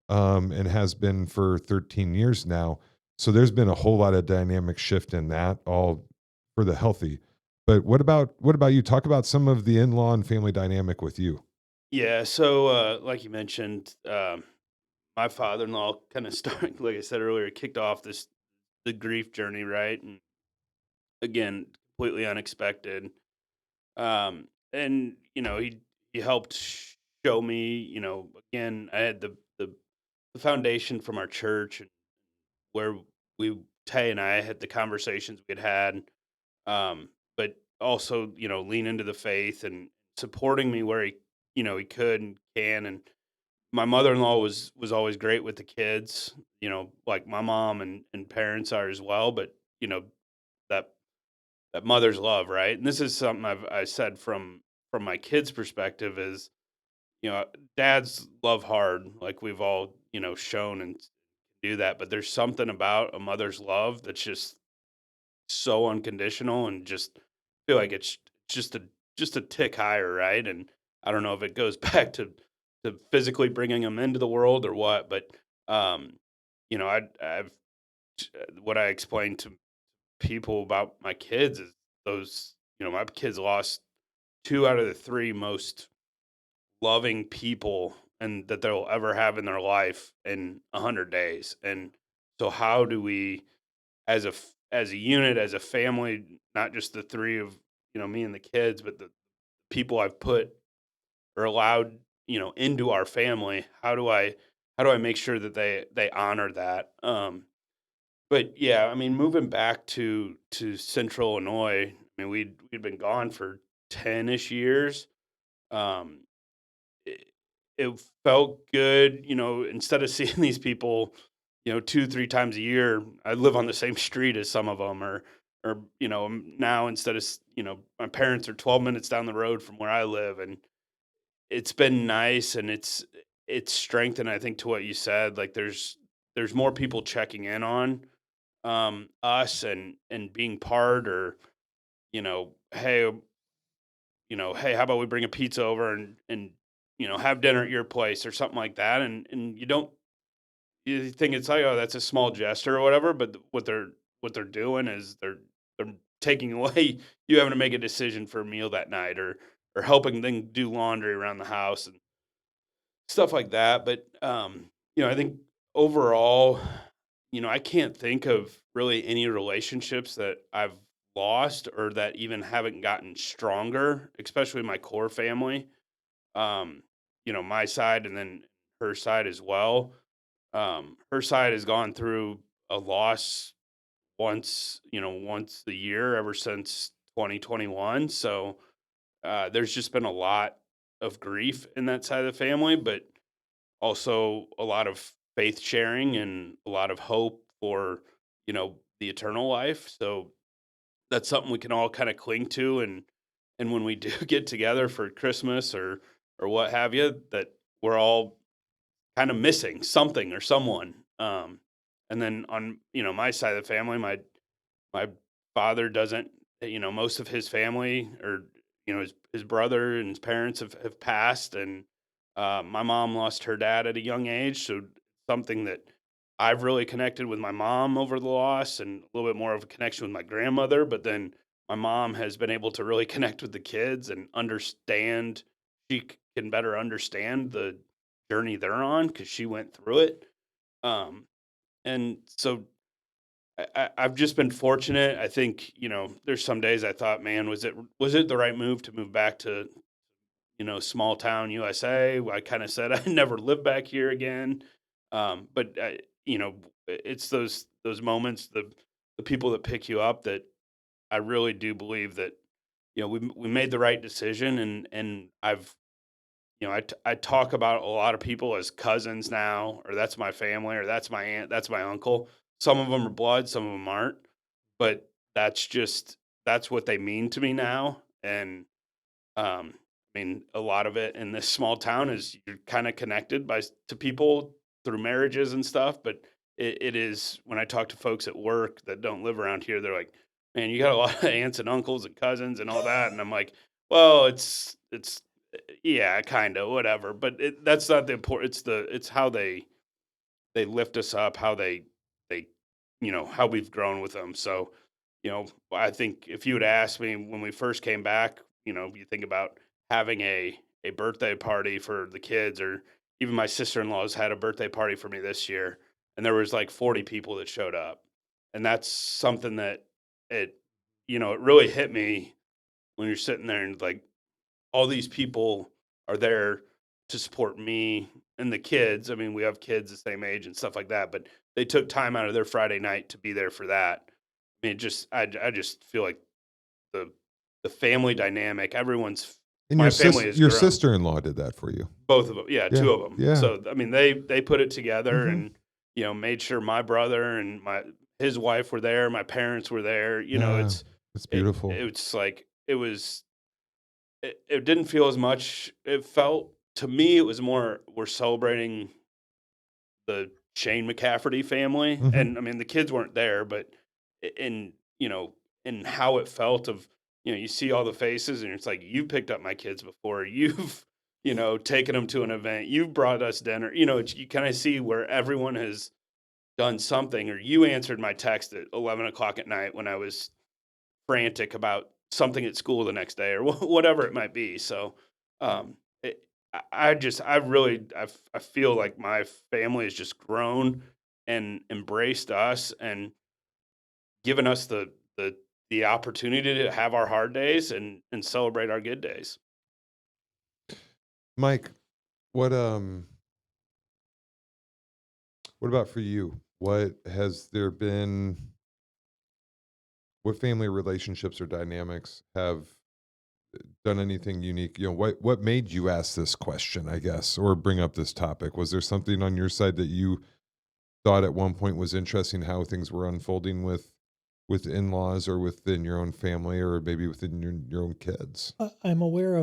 and has been for 13 years now. So there's been a whole lot of dynamic shift in that, all for the healthy. But what about you? Talk about some of the in-law and family dynamic with you. Yeah. So, like you mentioned, my father-in-law kind of started, like I said earlier, kicked off the grief journey, right? And again, completely unexpected. And he helped show me, again, I had the foundation from our church and where Tay and I had the conversations we had, but also, lean into the faith and supporting me where he could and can. And my mother-in-law was always great with the kids, like my mom and parents are as well, but, that that mother's love, right? And this is something I said from my kids' perspective is, dads love hard, like we've all, shown and do that, but there's something about a mother's love that's just so unconditional and just feel like it's just a tick higher, right? And I don't know if it goes back to physically bringing them into the world or what, but um, I've what I explained to people about my kids is those, my kids lost two out of the three most loving people and that they'll ever have in their life in 100 days. And so how do we as a unit, as a family, not just the three of, me and the kids, but the people I've put or allowed, into our family, how do I make sure that they honor that? But yeah, I mean, moving back to Central Illinois, I mean, we'd been gone for 10-ish years. Um, it felt good, instead of seeing these people, 2, 3 times a year. I live on the same street as some of them, or now instead of my parents are 12 minutes down the road from where I live, and it's been nice, and it's strengthened. I think to what you said, like there's more people checking in on us and being part, or hey, hey, how about we bring a pizza over and have dinner at your place or something like that. And you think it's like, oh, that's a small gesture or whatever, but what they're doing is they're taking away you having to make a decision for a meal that night, or helping them do laundry around the house and stuff like that. But I think overall, I can't think of really any relationships that I've lost or that even haven't gotten stronger, especially my core family. Um, my side and then her side as well. Her side has gone through a loss once a year ever since 2021. So there's just been a lot of grief in that side of the family, but also a lot of faith sharing and a lot of hope for the eternal life. So that's something we can all kind of cling to, and when we do get together for Christmas or what have you, that we're all kind of missing something or someone. And then on my side of the family, my father doesn't, most of his family, or his brother and his parents have passed, and my mom lost her dad at a young age, so something that I've really connected with my mom over the loss, and a little bit more of a connection with my grandmother. But then my mom has been able to really connect with the kids and understand. Can better understand the journey they're on because she went through it. Um, and so I've just been fortunate. I think there's some days I thought, man, was it the right move to move back to small town USA? I kind of said I'd never live back here again. But it's those moments, the people that pick you up, that I really do believe that we made the right decision, and I've I talk about a lot of people as cousins now, or that's my family, or that's my aunt, that's my uncle. Some of them are blood, some of them aren't, but that's what they mean to me now. And I mean, a lot of it in this small town is you're kind of connected to people through marriages and stuff. But it is, when I talk to folks at work that don't live around here, they're like, "Man, you got a lot of aunts and uncles and cousins and all that." And I'm like, "Well, it's yeah, kind of whatever." But that's not the important. It's how they lift us up, how they how we've grown with them. So I think if you had asked me when we first came back, you think about having a birthday party for the kids, or even my sister-in-law's had a birthday party for me this year, and there was like 40 people that showed up. And that's something that it it really hit me when you're sitting there and like all these people are there to support me and the kids. I mean, we have kids the same age and stuff like that, but they took time out of their Friday night to be there for that. I mean, I just feel like the the family dynamic, everyone's And my family is your grown. sister-in-law did that for you. Both of them, yeah, Yeah. 2 of them. Yeah. So, I mean, they put it together Mhm. and, made sure my brother and his wife were there, my parents were there, Yeah. It's beautiful. it's like it didn't feel as much. It felt to me it was more we're celebrating the Shane McCafferty family, Mhm. and I mean the kids weren't there, but in in how it felt of you see all the faces, and it's like you picked up my kids before, you've taken them to an event, you've brought us dinner, you kind of see where everyone has done something, or you answered my text at 11 o'clock at night when I was frantic about something at school the next day or whatever it might be. So, it, I feel like my family has just grown and embraced us and given us the opportunity to have our hard days and celebrate our good days. Mike, what what about for you? What has there been what family relationships or dynamics have done anything unique? What made you ask this question, I guess, or bring up this topic? Was there something on your side that you thought at one point was interesting how things were unfolding with in-laws or within your own family or maybe within your own kids? I'm aware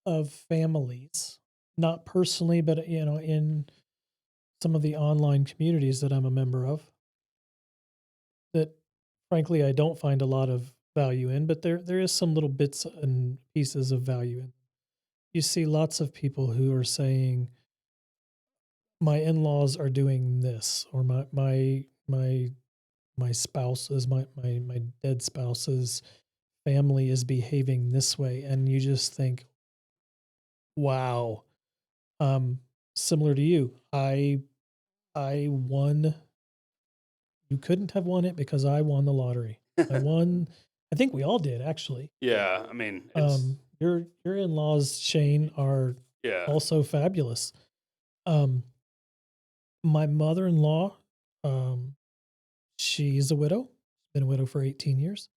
of families, not personally, but in some of the online communities that I'm a member of, that frankly I don't find a lot of value in, but there is some little bits and pieces of value in. You see lots of people who are saying my in-laws are doing this, or my spouse's my dead spouse's family is behaving this way, and you just think, wow. Um, Similar to you, I won. You couldn't have won it because I won the lottery. I won. I think we all did actually. Yeah, I mean it's Your in-laws, Shane, are yeah. also fabulous. Um, my mother-in-law, um, she's a widow. Been a widow for 18 years.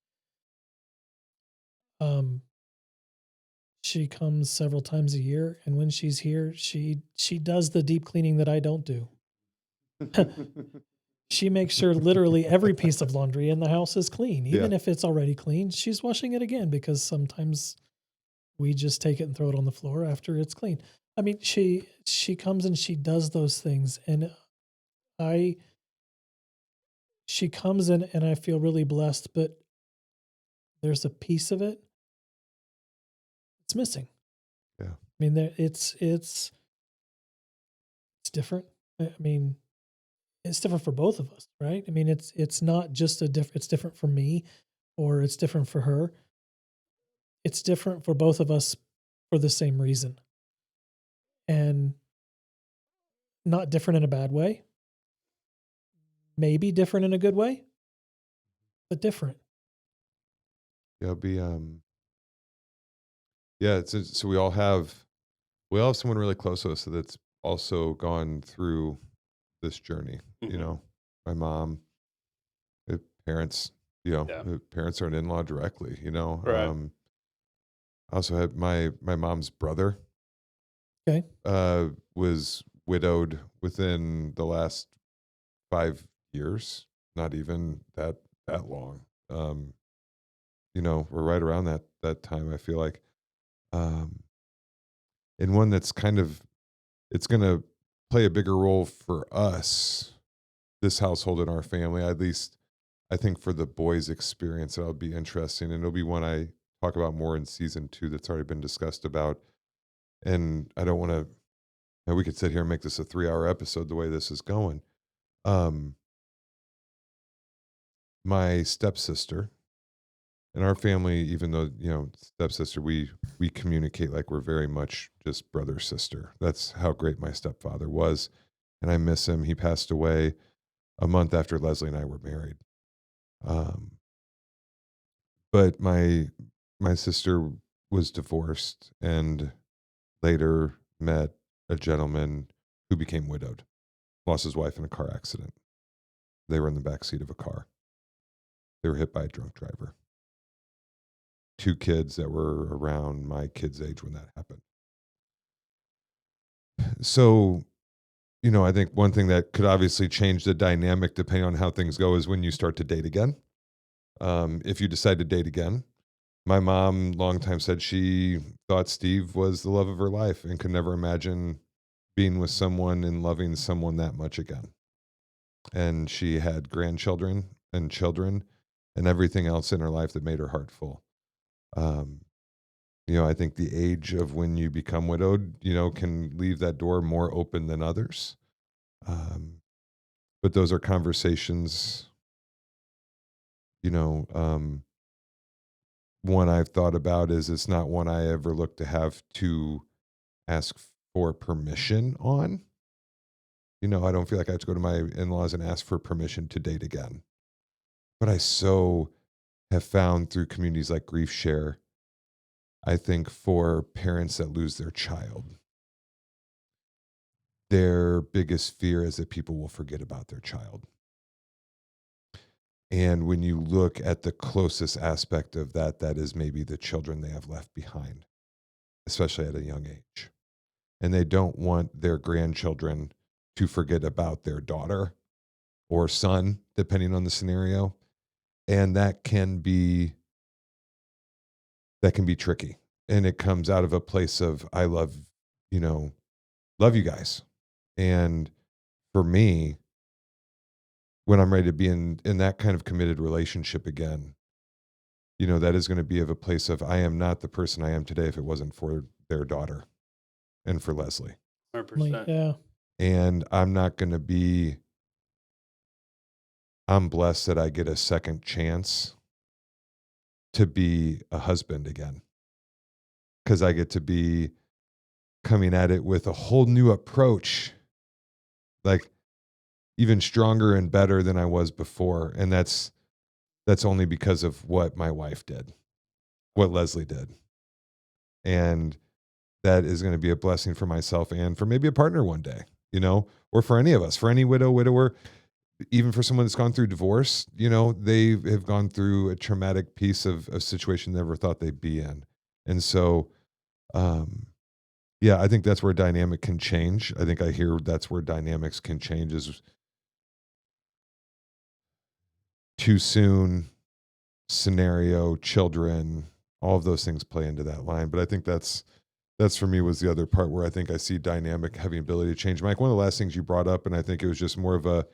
Um, she comes several times a year, and when she's here, she does the deep cleaning that I don't do. She makes sure literally every piece of laundry in the house is clean. Yeah. Even if it's already clean, she's washing it again because sometimes we just take it and throw it on the floor after it's clean. I mean, she comes and she does those things, and I she comes in and I feel really blessed, but there's a piece of it it's missing. Yeah. I mean, it's different. I mean, it's different for both of us, right? I mean, it's not just it's different for me or it's different for her. It's different for both of us for the same reason. And not different in a bad way, maybe different in a good way, but different. Yeah, yeah, so we all have someone really close to us that's also gone through this journey, you Mhm. know. My mom, parents, Yeah. parents are an in-law directly, you know. Right. I also had my mom's brother Okay. was widowed within the last 5 years, not even that long. Um, we're right around that time, I feel like. Um, and one that's kind of it's gonna play a bigger role for us, this household in our family, at least I think for the boys' experience, that'll be interesting. And it'll be one I talk about more in season 2 that's already been discussed about. And I don't want to we could sit here and make this a 3-hour episode the way this is going. Um, my stepsister and our family, even though, stepsister, we communicate like we're very much just brother sister. That's how great my stepfather was. And I miss him. He passed away a month after Leslie and I were married. Um, but my sister was divorced and later met a gentleman who became widowed, lost his wife in a car accident. They were in the back seat of a car. They were hit by a drunk driver. two kids that were around my kids' age when that happened. So, I think one thing that could obviously change the dynamic depending on how things go is when you start to date again. If you decide to date again, my mom long time said she thought Steve was the love of her life and could never imagine being with someone and loving someone that much again. And she had grandchildren and children and everything else in her life that made her heart full. Um, I think the age of when you become widowed, can leave that door more open than others. But those are conversations, one I've thought about is it's not one I ever look to have to ask for permission on. I don't feel like I have to go to my in-laws and ask for permission to date again. But I so have found through communities like Grief Share, I think for parents that lose their child, their biggest fear is that people will forget about their child. And when you look at the closest aspect of that, that is maybe the children they have left behind, especially at a young age. And they don't want their grandchildren to forget about their daughter or son, depending on the scenario. And that can be tricky. And it comes out of a place of, I love you guys. And for me, when I'm ready to be in that kind of committed relationship again, that is going to be of a place of, I am not the person I am today if it wasn't for their daughter and for Leslie. 100%. Yeah. And I'm blessed that I get a second chance to be a husband again. Because I get to be coming at it with a whole new approach, like even stronger and better than I was before. And that's only because of what my wife did, what Leslie did. And that is going to be a blessing for myself and for maybe a partner one day, or for any of us, for any widower, even for someone that's gone through divorce, they have gone through a traumatic piece of a situation they never thought they'd be in. And so, I think that's where dynamic can change. I think I hear that's where dynamics can change is too soon, scenario, children, all of those things play into that line. But I think that's for me was the other part where I think I see dynamic having ability to change. Mike, one of the last things you brought up, and I think it was just more of a,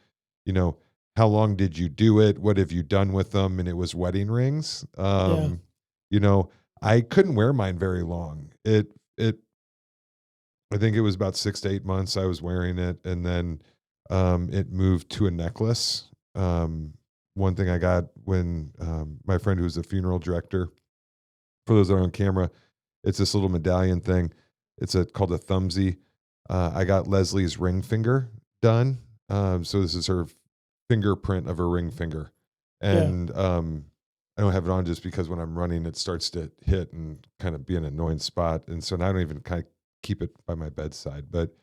how long did you do it? What have you done with them? And it was wedding rings. I couldn't wear mine very long. I think it was about 6 to 8 months I was wearing it. And then it moved to a necklace. One thing I got when my friend who's a funeral director, for those that are on camera, it's this little medallion thing. It's called a thumbsy. I got Leslie's ring finger done. So this is her fingerprint of her ring finger. And I don't have it on just because when I'm running, it starts to hit and kind of be an annoying spot. And so now I don't even kind of keep it by my bedside. But it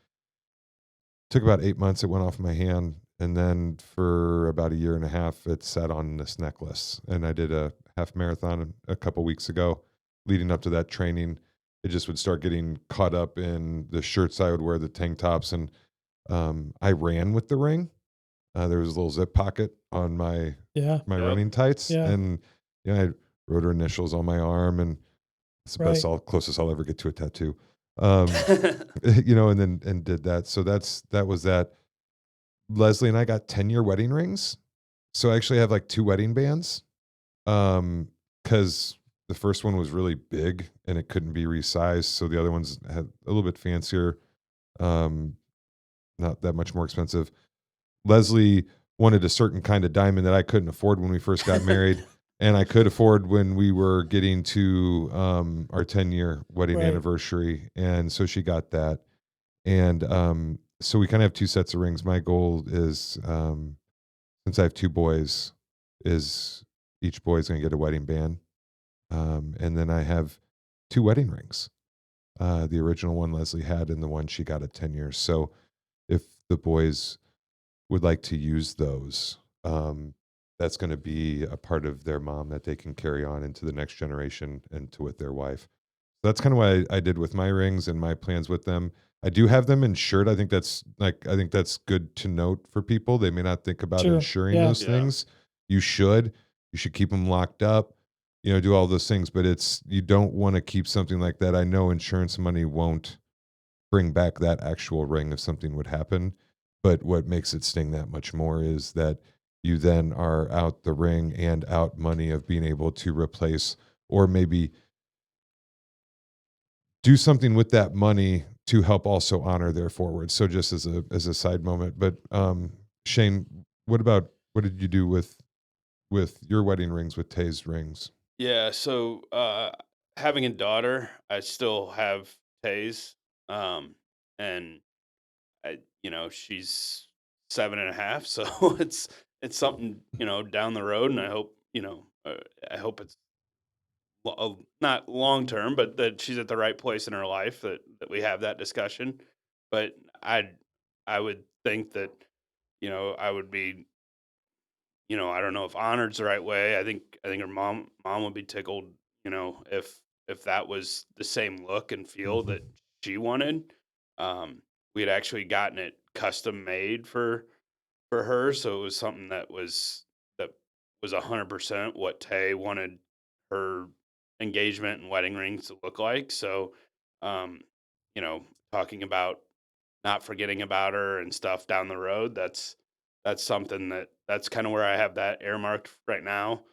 took about 8 months. It went off my hand. And then for about 1.5 years, it sat on this necklace. And I did a half marathon a couple weeks ago. Leading up to that training, it just would start getting caught up in the shirts I would wear, the tank tops. And I ran with the ring. There was a little zip pocket on my running tights. Yeah. And I wrote her initials on my arm. And it's the closest I'll ever get to a tattoo. And did that. So that was that. Leslie and I got 10-year wedding rings. So I actually have like 2 wedding bands. Because the first one was really big and it couldn't be resized. So the other ones had a little bit fancier, not that much more expensive. Leslie wanted a certain kind of diamond that I couldn't afford when we first got married. And I could afford when we were getting to our 10-year wedding anniversary. And so she got that. And so we kind of have 2 sets of rings. My goal is, since I have 2 boys, is each boy is going to get a wedding band. And then I have 2 wedding rings. The original one Leslie had and the one she got at 10 years. So if the boys would like to use those, that's going to be a part of their mom that they can carry on into the next generation and to with their wife. So that's kind of what I did with my rings and my plans with them. I do have them insured. I think that's good to note for people. They may not think about Sure. insuring Yeah. those things. You should keep them locked up, do all those things, but you don't want to keep something like that. I know insurance money won't bring back that actual ring if something would happen, but what makes it sting that much more is that you then are out the ring and out money of being able to replace or maybe do something with that money to help also honor their forward. So just as a side moment, but Shane, what did you do with your wedding rings, with Tay's rings? Yeah, so having a daughter, I still have Tays, and she's 7.5, so it's something down the road, and I hope it's not long term, but that she's at the right place in her life that we have that discussion. But I would think that I would be I don't know if honored's the right way. I think her mom would be tickled, if that was the same look and feel Mhm. that she wanted. We had actually gotten it custom made for her, so it was something that was 100% what Tay wanted her engagement and wedding rings to look like. So, um, talking about not forgetting about her and stuff down the road, that's something that's kind of where I have that earmarked right now.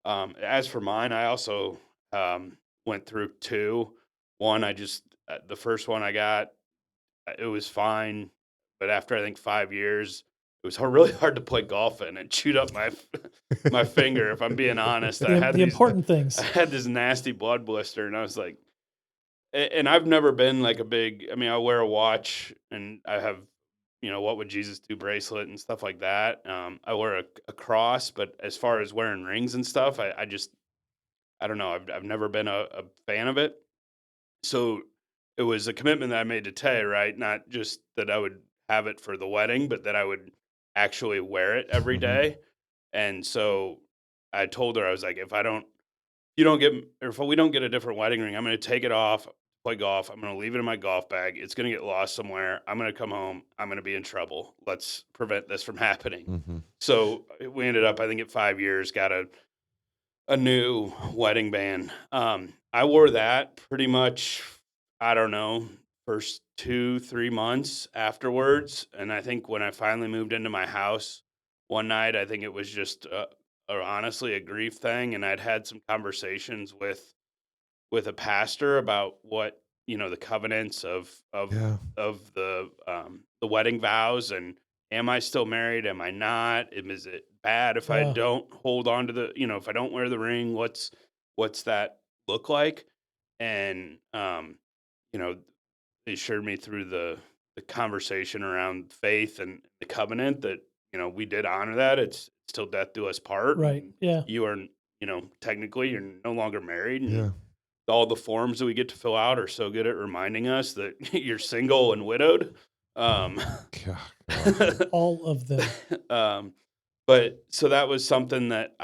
As for mine, I also went through two. One, the first one I got, it was fine, but after I think 5 years, it was really hard to play golf in. It chewed up my finger. If I'm being honest, The important I things. had this nasty blood blister, and I was like, and I've never been like a big. I mean, I wear a watch, and I have, what would Jesus do bracelet and stuff like that. I wear a cross, but as far as wearing rings and stuff, I don't know. I've never been a fan of it. So it was a commitment that I made to Tay, right? Not just that I would have it for the wedding, but that I would actually wear it every Mhm. day. And so I told her, I was like, you don't get, or if we don't get a different wedding ring, I'm going to take it off, play golf. I'm going to leave it in my golf bag. It's going to get lost somewhere. I'm going to come home. I'm going to be in trouble. Let's prevent this from happening. Mhm. So we ended up, I think, at 5 years, got a new wedding band. I wore that pretty much, I don't know, first 2, 3 months afterwards. And I think when I finally moved into my house one night, I think it was just honestly a grief thing. And I'd had some conversations with a pastor about what the covenants Yeah. of the wedding vows, and am I still married? Am I not? Is it bad if I Yeah. don't hold on to if I don't wear the ring? What's that look like? And you know they assured me through the conversation around faith and the covenant that we did honor that. It's till death do us part, Right. and Yeah. you are technically you're no longer married, and Yeah. all the forms that we get to fill out are so good at reminding us that you're single and widowed. Um, Gosh. All of them. um, but so that was something that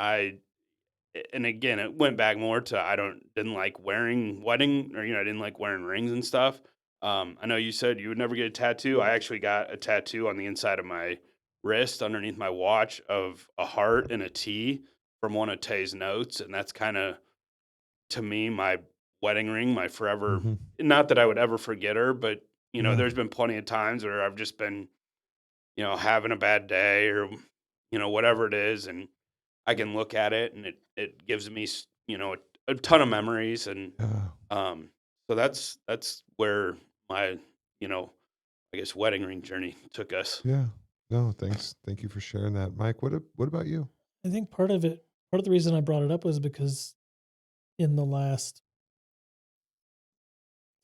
and again, it went back more to didn't like wearing wedding, or I didn't like wearing rings and stuff. I know you said you would never get a tattoo. I actually got a tattoo on the inside of my wrist underneath my watch of a heart and a T from one of Tay's notes, and that's kind of, to me, my wedding ring, my forever. Mhm. Not that I would ever forget her, but Yeah. there's been plenty of times where I've just been, having a bad day, or whatever it is, and I can look at it, and it gives me a ton of memories, and Yeah. um, so that's where my I guess wedding ring journey took us. Yeah. No, thanks. Thank you for sharing that. Mike, what about you? I think part of the reason I brought it up was because in the last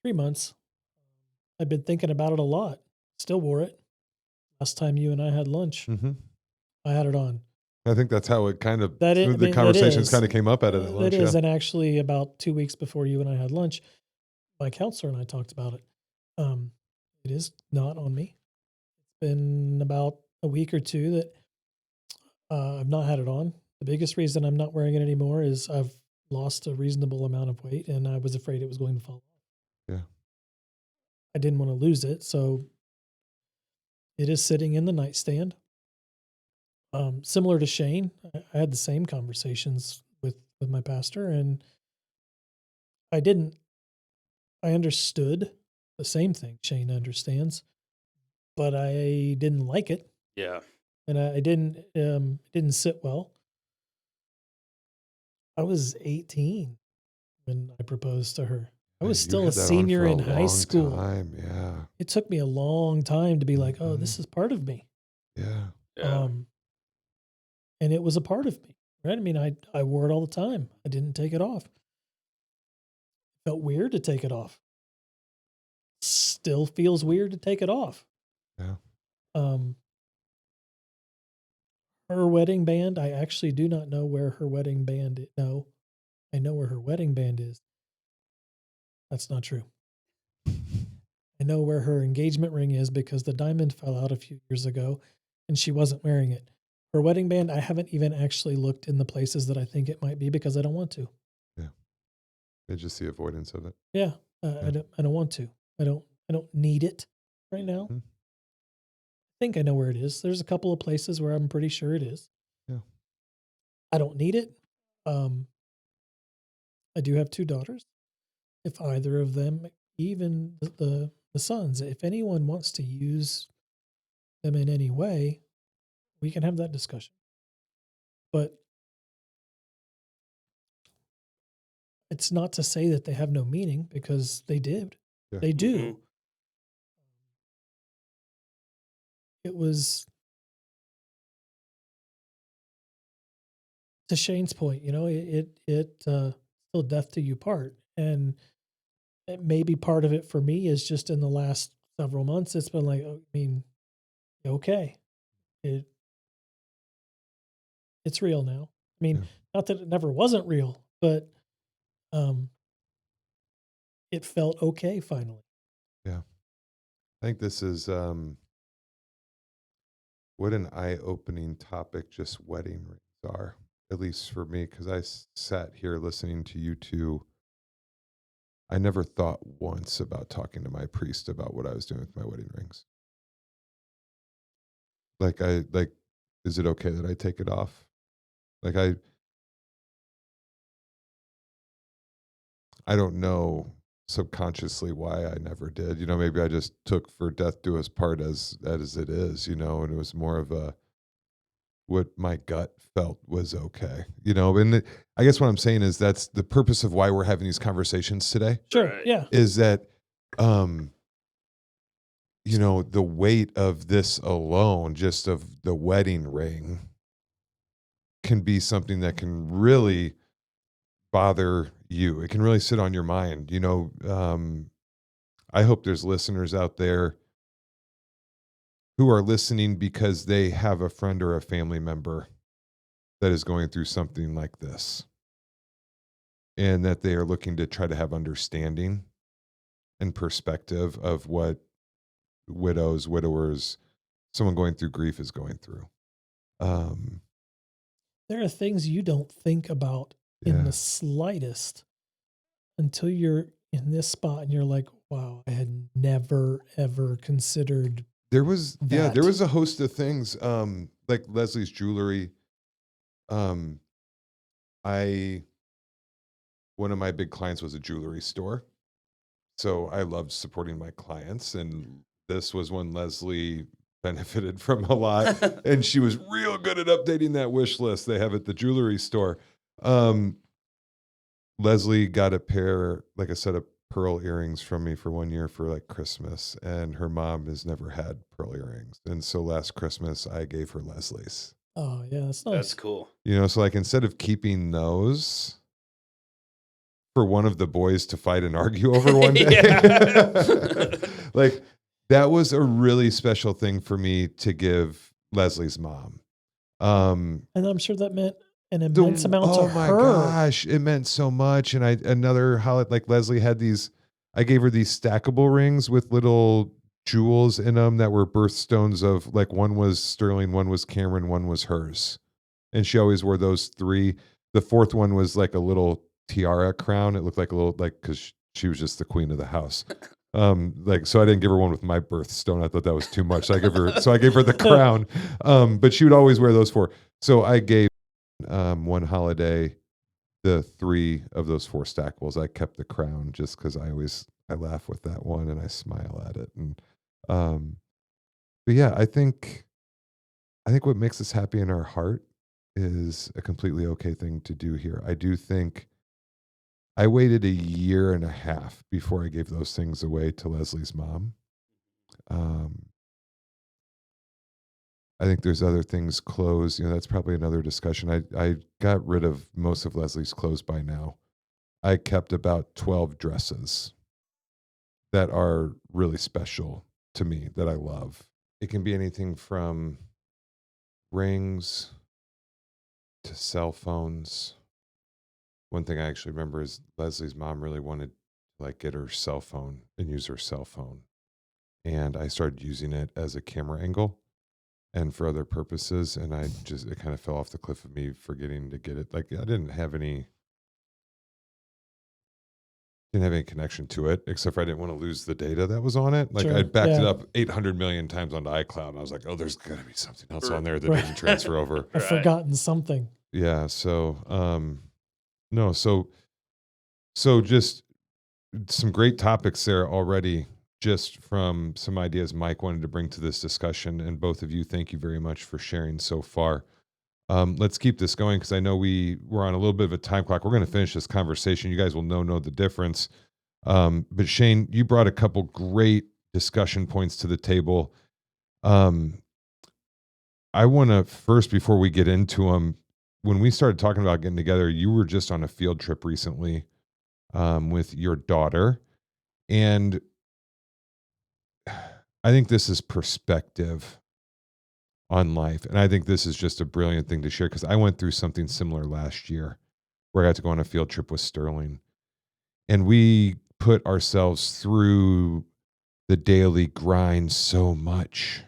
3 months, I've been thinking about it a lot. Still wore it. Last time you and I had lunch, Mhm. I had it on. I think that's how it kind of That is, I the mean, that conversations is, kind of came up at it at that lunch. Yeah. is, and actually, about 2 weeks before you and I had lunch, my counselor and I talked about it. Um, it is not on me. It's been about a week or two that I've not had it on. The biggest reason I'm not wearing it anymore is I've lost a reasonable amount of weight, and I was afraid it was going to fall off. Yeah. I didn't want to lose it, so it is sitting in the nightstand. Similar to Shane, I had the same conversations with my pastor, and I understood the same thing Shane understands, but I didn't like it, Yeah. and I didn't sit well. I was 18 when I proposed to her. I was You still a had that on senior for a in high long school. time. Yeah. It took me a long time to be like, oh, this is part of me. Yeah. Yeah. And it was a part of me, right? I mean, I wore it all the time. I didn't take it off. Felt weird to take it off. Still feels weird to take it off. Yeah. Her wedding band, I actually do not know where her wedding band is. No, I know where her wedding band is. That's not true. I know where her engagement ring is because the diamond fell out a few years ago and she wasn't wearing it. Her wedding band, I haven't even actually looked in the places that I think it might be because I don't want to. Yeah. It's just the avoidance of it. Yeah, I don't want to. I don't need it right now. Mhm. I think I know where it is. There's a couple of places where I'm pretty sure it is. Yeah. I don't need it. I do have 2 daughters. If either of them, even the sons, if anyone wants to use them in any way, we can have that discussion. But it's not to say that they have no meaning because they did. Yeah. They do. Mhm. It was, to Shane's point, it still death to you part. And maybe part of it for me is just in the last several months, it's been like, I mean, okay, it's real now. I mean, Yeah. not that it never wasn't real, but it felt okay finally. Yeah. I think this is what an eye-opening topic just wedding rings are, at least for me, because I sat here listening to you two. I never thought once about talking to my priest about what I was doing with my wedding rings. Like, is it okay that I take it off? Like, I don't know subconsciously why I never did. Maybe I just took for death do us part as it is, and it was more of a what my gut felt was okay, and I guess what I'm saying is that's the purpose of why we're having these conversations today, Sure. Right. Yeah. is that the weight of this alone, just of the wedding ring, can be something that can really bother you. It can really sit on your mind. I hope there's listeners out there who are listening because they have a friend or a family member that is going through something like this, and that they are looking to try to have understanding and perspective of what widows, widowers, someone going through grief is going through. There are things you don't think about in Yeah. the slightest until you're in this spot and you're like, wow, I had never, ever considered. There was That. there was a host of things, like Leslie's jewelry. One of my big clients was a jewelry store, so I loved supporting my clients, and this was when Leslie benefited from a lot, and she was real good at updating that wish list they have at the jewelry store. Leslie got a set of pearl earrings from me for 1 year for like Christmas, and her mom has never had pearl earrings, and so last Christmas I gave her Leslie's. Oh yeah, that's nice. That's cool. So like instead of keeping those for one of the boys to fight and argue over one day, like that was a really special thing for me to give Leslie's mom. And I'm sure that meant an immense amount to her. Oh my gosh, it meant so much. And another holiday, like Leslie had these, I gave her these stackable rings with little jewels in them that were birthstones of, like, one was Sterling, one was Cameron, one was hers. and she always wore those three. The fourth one was like a little tiara crown. It looked like a little, like, because she was just the queen of the house. Like, so I didn't give her one with my birthstone. I thought that was too much. So I gave her the crown. But she would always wear those four. So I gave one holiday the three of those four stackables. I kept the crown just because I laugh with that one and I smile at it. And but yeah, I think what makes us happy in our heart is a completely okay thing to do here. I do think I waited a year and a half before I gave those things away to Leslie's mom. Um, I think there's other things, clothes. That's probably another discussion. I got rid of most of Leslie's clothes by now. I kept about 12 dresses that are really special to me that I love. It can be anything from rings to cell phones. One thing I actually remember is Leslie's mom really wanted to like get her cell phone and use her cell phone. And I started using it as a camera angle and for other purposes. And it kind of fell off the cliff of me forgetting to get it. Like I didn't have any connection to it, except for I didn't want to lose the data that was on it. Like Sure. I backed it Yeah. up 800 million times onto iCloud. And I was like, oh, there's got to be something else on there that Right. didn't transfer over. I've forgotten something. Yeah. So, no, so just some great topics there already, just from some ideas Mike wanted to bring to this discussion. And both of you, thank you very much for sharing so far. Let's keep this going because I know we're on a little bit of a time clock. We're going to finish this conversation. You guys will know the difference. But Shane, you brought a couple great discussion points to the table. I want to first, before we get into them, when we started talking about getting together, you were just on a field trip recently with your daughter. And I think this is perspective on life. And I think this is just a brilliant thing to share because I went through something similar last year where I got to go on a field trip with Sterling. And we put ourselves through the daily grind so much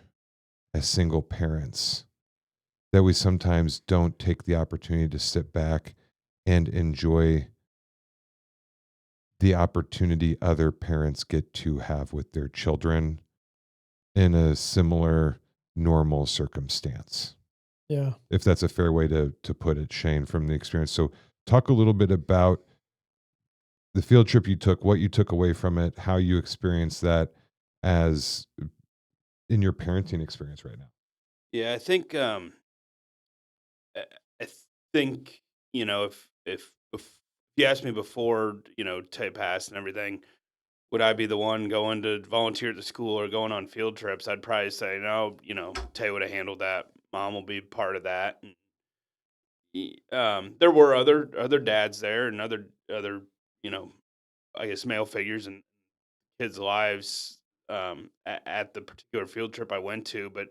as single parents that we sometimes don't take the opportunity to sit back and enjoy the opportunity other parents get to have with their children in a similar normal circumstance. Yeah. If that's a fair way to put it, Shane, from the experience. So talk a little bit about the field trip you took, what you took away from it, how you experienced that as in your parenting experience right now. Yeah, I think I think if you asked me before Tay passed and everything, would I be the one going to volunteer at the school or going on field trips? I'd probably say no. Tay would have handled that. Mom will be part of that. And there were other dads there and other you know I guess male figures in kids' lives at the particular field trip I went to. But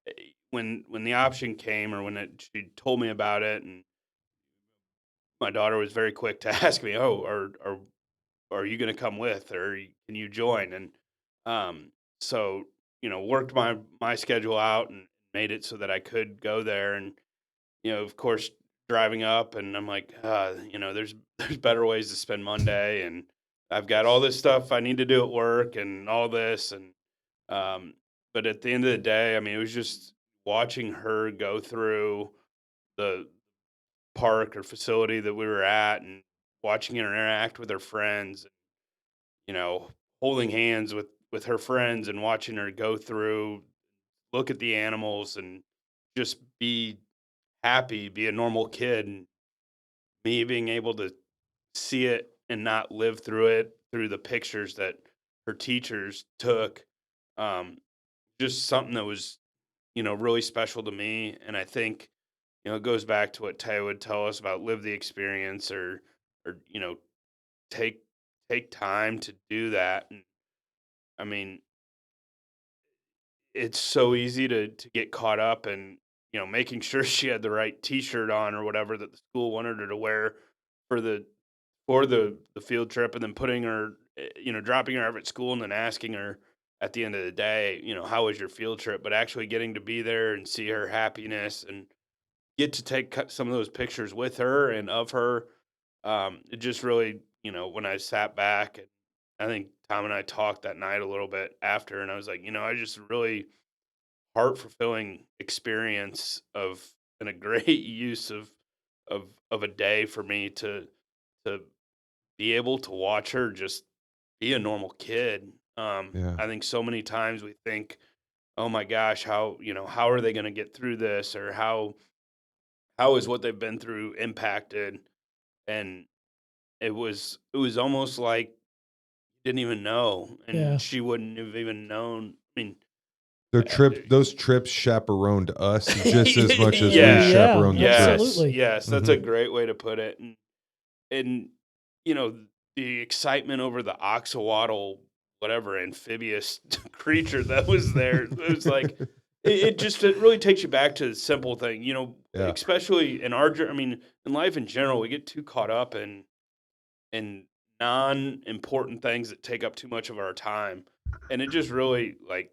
eh, when the option came or she told me about it, and my daughter was very quick to ask me, "Oh, are you going to come with, or can you join?" And so worked my schedule out and made it so that I could go there. And of course, driving up, and I'm like, there's there's better ways to spend Monday, and I've got all this stuff I need to do at work, and all this, and um, but at the end of the day, I mean, it was just watching her go through the park or facility that we were at, and watching her interact with her friends, you know, holding hands with her friends, and watching her go through, look at the animals, and just be happy, be a normal kid, and me being able to see it and not live through it through the pictures that her teachers took. Um, just something that was, really special to me. And I think, it goes back to what Tay would tell us about live the experience, or, take, take time to do that. And I mean, it's so easy to get caught up in, making sure she had the right t-shirt on or whatever that the school wanted her to wear for the field trip, and then putting her, dropping her off at school, and then asking her at the end of the day, how was your field trip? But actually getting to be there and see her happiness, and get to take some of those pictures with her and of her, it just really, when I sat back, and I think Tom and I talked that night a little bit after, and I was like, I just really heart fulfilling experience of, and a great use of a day for me to be able to watch her just be a normal kid. Yeah. I think so many times we think, oh my gosh, how are they going to get through this, or how is what they've been through impacted? And it was almost like didn't even know, and Yeah. she wouldn't have even known. I mean, Those trips chaperoned us just as much as we Oh, yeah, yeah, chaperoned the trip. absolutely. yes, that's a Mhm. great way to put it. And you know the excitement over the oxalotl, whatever amphibious creature that was there. It was like it really takes you back to the simple thing, Yeah. especially in I mean, in life in general, we get too caught up in non-important things that take up too much of our time, and it just really, like,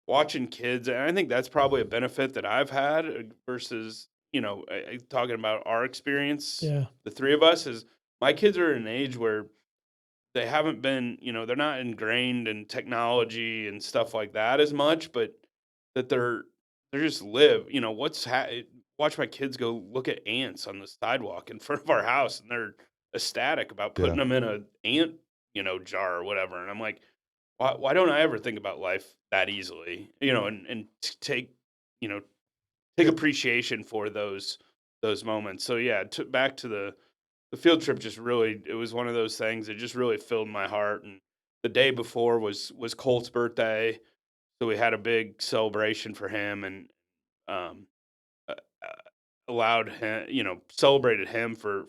watching kids. And I think that's probably a benefit that I've had, versus, talking about our experience, Yeah. the three of us, is my kids are at an age where they haven't been, they're not ingrained in technology and stuff like that as much, but that they're just live, watch my kids go look at ants on the sidewalk in front of our house, and they're ecstatic about putting Yeah. them in a ant, jar or whatever. And I'm like, why don't I ever think about life that easily, and take, you know, take appreciation for those moments. So yeah, back to the field trip, just really, it was one of those things that just really filled my heart. And the day before was Colt's birthday, so we had a big celebration for him, and um, uh, uh, allowed him, celebrated him for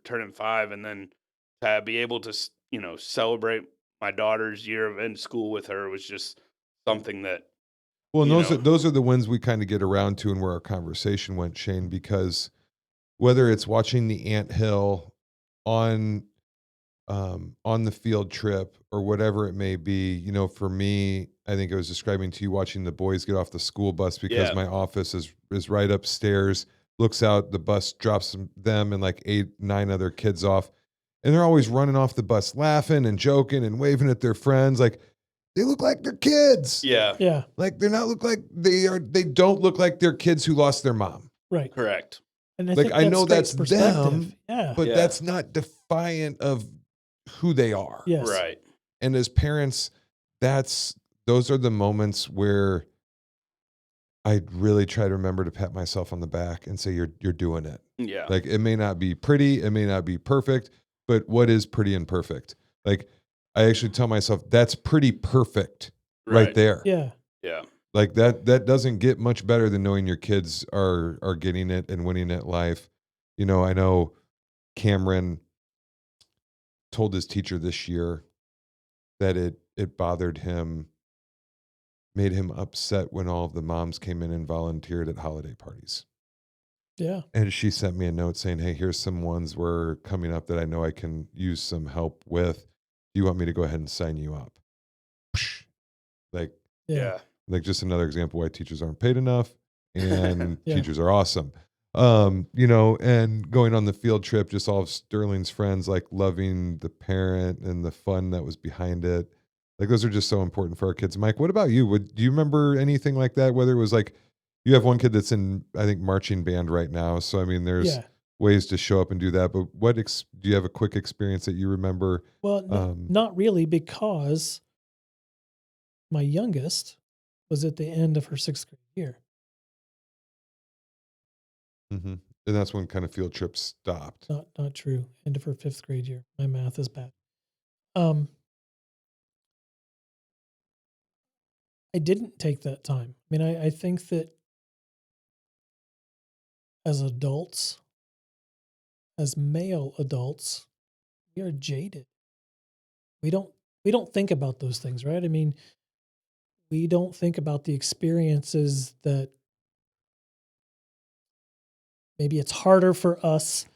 turning 5, and then to be able to celebrate my daughter's year of in school with her was just something that Well, and you know those are the ones we kind of get around to and where our conversation went, Shane, because whether it's watching the anthill on on the field trip or whatever it may be, for me, I think I was describing to you watching the boys get off the school bus because yeah, my office is right upstairs, looks out, the bus drops them and like 8, 9 other kids off. And they're always running off the bus laughing and joking and waving at their friends. Like they look like they're kids. yeah, Yeah. Like they're not look like they don't look like they're kids who lost their mom. Right. correct, And I Like think I that's know great that's perspective. them, Yeah. but yeah, that's not defiant of who they are. Yes. right, And as parents, those are the moments where I really try to remember to pat myself on the back and say you're doing it. yeah, Like it may not be pretty, it may not be perfect, but what is pretty and perfect? Like I actually tell myself that's pretty perfect right right, there. Yeah. yeah, Like that doesn't get much better than knowing your kids are getting it and winning at life. I know Cameron told his teacher this year that it bothered him, made him upset when all of the moms came in and volunteered at holiday parties. Yeah. And she sent me a note saying, "Hey, here's some ones we're coming up that I know I can use some help with. Do you want me to go ahead and sign you up?" Psh, Like Yeah. yeah, just another example why teachers aren't paid enough and Yeah. teachers are awesome. And going on the field trip, just all of Sterling's friends, like loving the parent and the fun that was behind it. Like those are just so important for our kids. Mike, what about you? Do you remember anything like that? Whether it was like you have one kid that's in, I think, marching band right now. So I mean, there's Yeah. ways to show up and do that. But do you have a quick experience that you remember? Well, not really, because my youngest was at the end of her 6th grade year. And that's when kind of field trips stopped. Not true. End of her 5th grade year. My math is bad. Um, I didn't take that time. I mean, I think that as adults, as male adults, we are jaded. We don't think about those things, right? I mean, we don't think about the experiences that maybe it's harder for us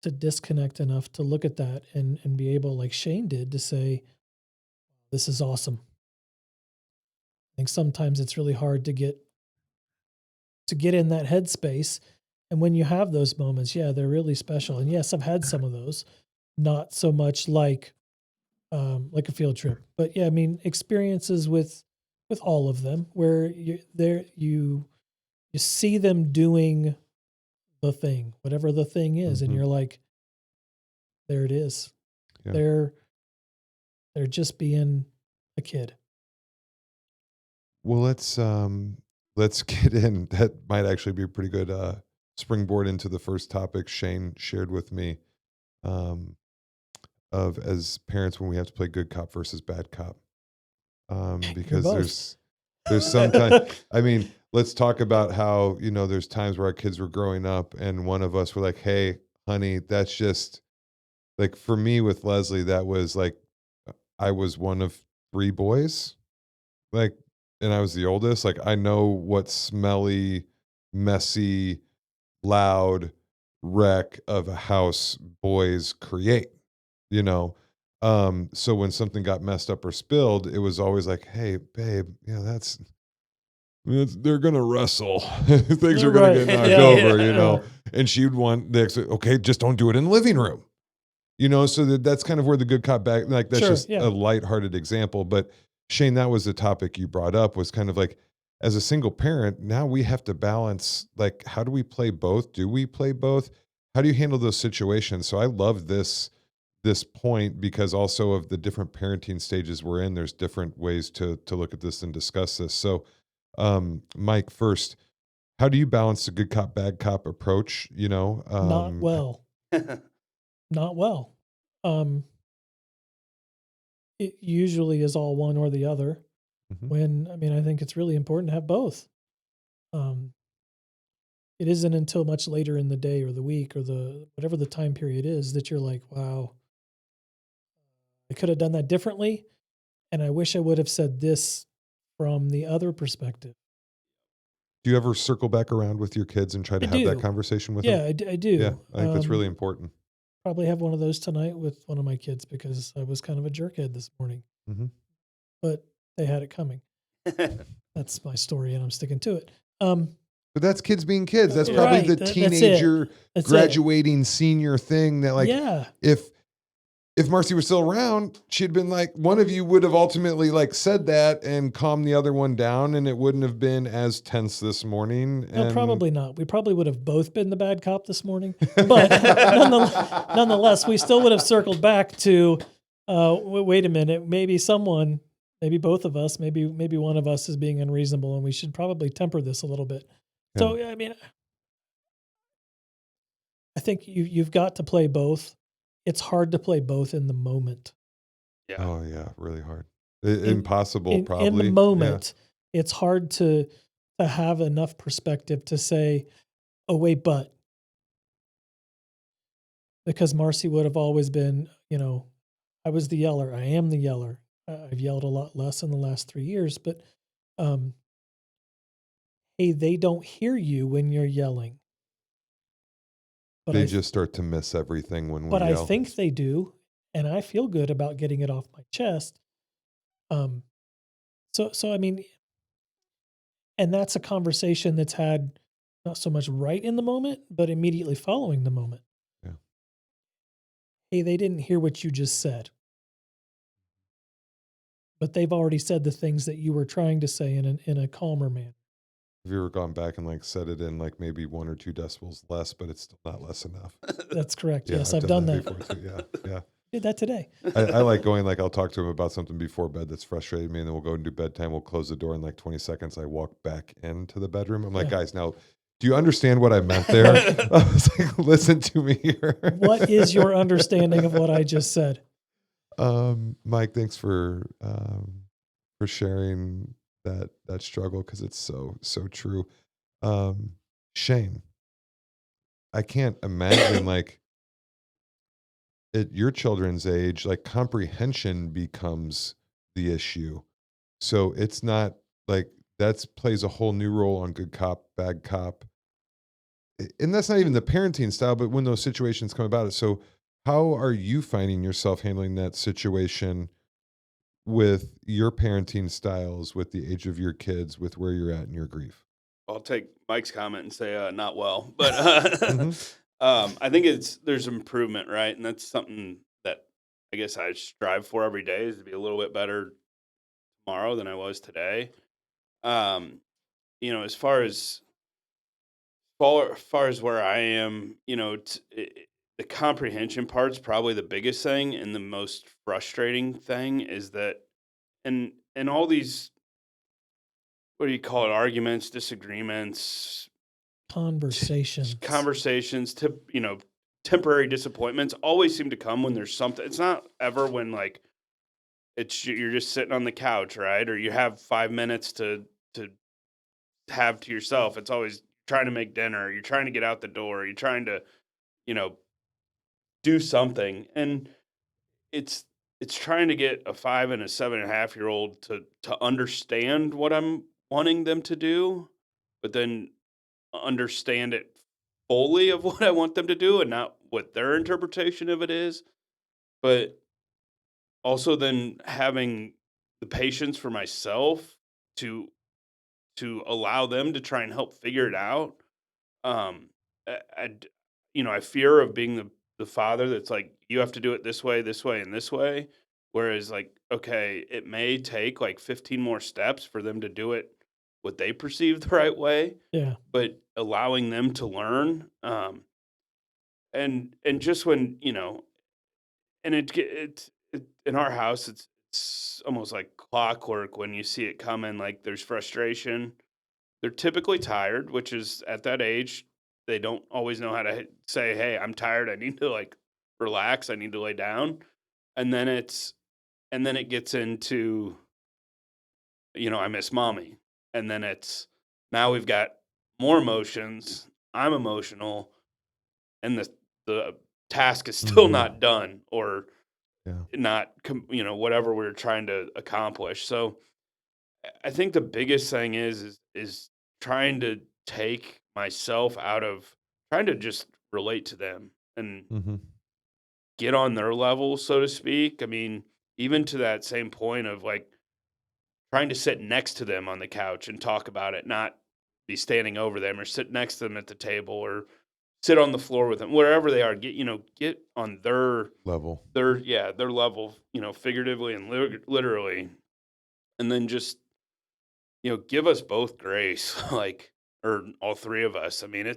to disconnect enough to look at that and be able, like Shane did, to say, this is awesome. I think sometimes it's really hard to get to get in that headspace. And when you have those moments, yeah, they're really special. And yes, I've had some of those, not so much like a field trip, but yeah, I mean, experiences with all of them where you see them doing the thing, whatever the thing is, and Mhm. you're like, there it is. Yeah. They're just being a kid. Well, let's get in. That might actually be a pretty good springboard into the first topic Shane shared with me, um, of as parents when we have to play good cop versus bad cop. You're Because both. there's sometimes, I mean, let's talk about how, there's times where our kids were growing up and one of us were like, "Hey, honey, that's just like for me with Leslie, that was like I was one of three boys, like, and I was the oldest. Like, I know what smelly, messy, loud wreck of a house boys create, you know? So when something got messed up or spilled, it was always like, "Hey, babe, they're gonna wrestle. Things are gonna Right. get knocked Yeah. over, Yeah. And she'd want okay, just don't do it in the living room. So that's kind of where the good cop bad, like that's Sure, just yeah. a lighthearted example. But Shane, that was the topic you brought up was kind of like as a single parent, now we have to balance like how do we play both? Do we play both? How do you handle those situations? So I love this point because also of the different parenting stages we're in, there's different ways to look at this and discuss this. So Mike, first, how do you balance the good cop, bad cop approach? Not well. Not well. Um, it usually is all one or the other. Mhm. I mean, I think it's really important to have both. Um, it isn't until much later in the day or the week or the whatever the time period is that you're like, wow, I could have done that differently. And I wish I would have said this from the other perspective. Do you ever circle back around with your kids and try to I have that do. conversation with them? Yeah, I Yeah, do. I think that's really important. Probably have one of those tonight with one of my kids because I was kind of a jerkhead this morning, Hmm. but they had it coming. That's my story, and I'm sticking to it. But that's kids being kids. That's probably Right. the That's it. teenager That's it. graduating senior thing that, like, Yeah. if Marcy was still around, she'd been like, one of you would have ultimately like said that and calmed the other one down, and it wouldn't have been as tense this morning. No, And probably not. We probably would have both been the bad cop this morning, but nonetheless, we still would have circled back to, wait a minute, maybe both of us, maybe one of us is being unreasonable, and we should probably temper this a little bit. So, I mean, I think you've got to play both. It's hard to play both in the moment. Yeah. Oh yeah, really hard. Impossible, probably. In the moment, it's hard to have enough perspective to say, "Oh wait, but," because Marcy would have always been, I was the yeller. I am the yeller. I've yelled a lot less in the last 3 years, but um, hey, they don't hear you when you're yelling. But They just start to miss everything when we but I yell. think they do, and I feel good about getting it off my chest. So I mean, and that's a conversation that's had not so much right in the moment, but immediately following the moment. Yeah. Hey, they didn't hear what you just said, but they've already said the things that you were trying to say in a calmer manner. Have you ever gone back and like said it in like maybe 1 or 2 decibels less, but it's still not less enough? That's correct. Yeah, Yes, I've done that. before too. Yeah. Did that today. I like going, like, I'll talk to him about something before bed that's frustrated me, and then we'll go and do bedtime. We'll close the door in like 20 seconds. I walk back into the bedroom. I'm like, Yeah. guys, now, do you understand what I meant there? I was like, listen to me here. What is your understanding of what I just said? Mike, thanks for sharing that struggle because it's so true. Shane, I can't imagine like at your children's age, like comprehension becomes the issue. So it's not like that plays a whole new role on good cop, bad cop. And that's not even the parenting style, but when those situations come about. So how are you finding yourself handling that situation with your parenting styles, with the age of your kids, with where you're at in your grief? I'll take Mike's comment and say not well, but Hmm. I think there's improvement, right? And that's something that I guess I strive for every day is to be a little bit better tomorrow than I was today. Um, as far as where I am, the comprehension part's probably the biggest thing, and the most frustrating thing is that, and all these, what do you call it, arguments, disagreements, Conversations. conversations, temporary disappointments always seem to come when there's something. It's not ever when like you're just sitting on the couch, right? Or you have 5 minutes to have to yourself. It's always trying to make dinner. You're trying to get out the door. You're trying to, you know, do something. And it's it's trying to get a 5 and a 7.5 year old to understand what I'm wanting them to do, but then understand it fully of what I want them to do and not what their interpretation of it is. But also then having the patience for myself to allow them to try and help figure it out. Um, I fear of being the father that's like, you have to do it this way, and this way. Whereas, like, okay, it may take like 15 more steps for them to do it what they perceive the right way, Yeah. but allowing them to learn. And just when and in our house, it's almost like clockwork when you see it coming. Like there's frustration. They're typically tired, which is at that age, they don't always know how to say, "Hey, I'm tired. I need to like relax. I need to lay down." And then it gets into, I miss mommy. And then it's now we've got more emotions. I'm emotional, and the task is still Hmm. not done, or Yeah. not whatever we're trying to accomplish. So I think the biggest thing is trying to take myself out of trying to just relate to them and Hmm. get on their level, so to speak. I mean, even to that same point of like trying to sit next to them on the couch and talk about it, not be standing over them, or sit next to them at the table, or sit on the floor with them, wherever they are. Get on Level. their level, figuratively and literally, and then just give us both grace, like, or all three of us. I mean,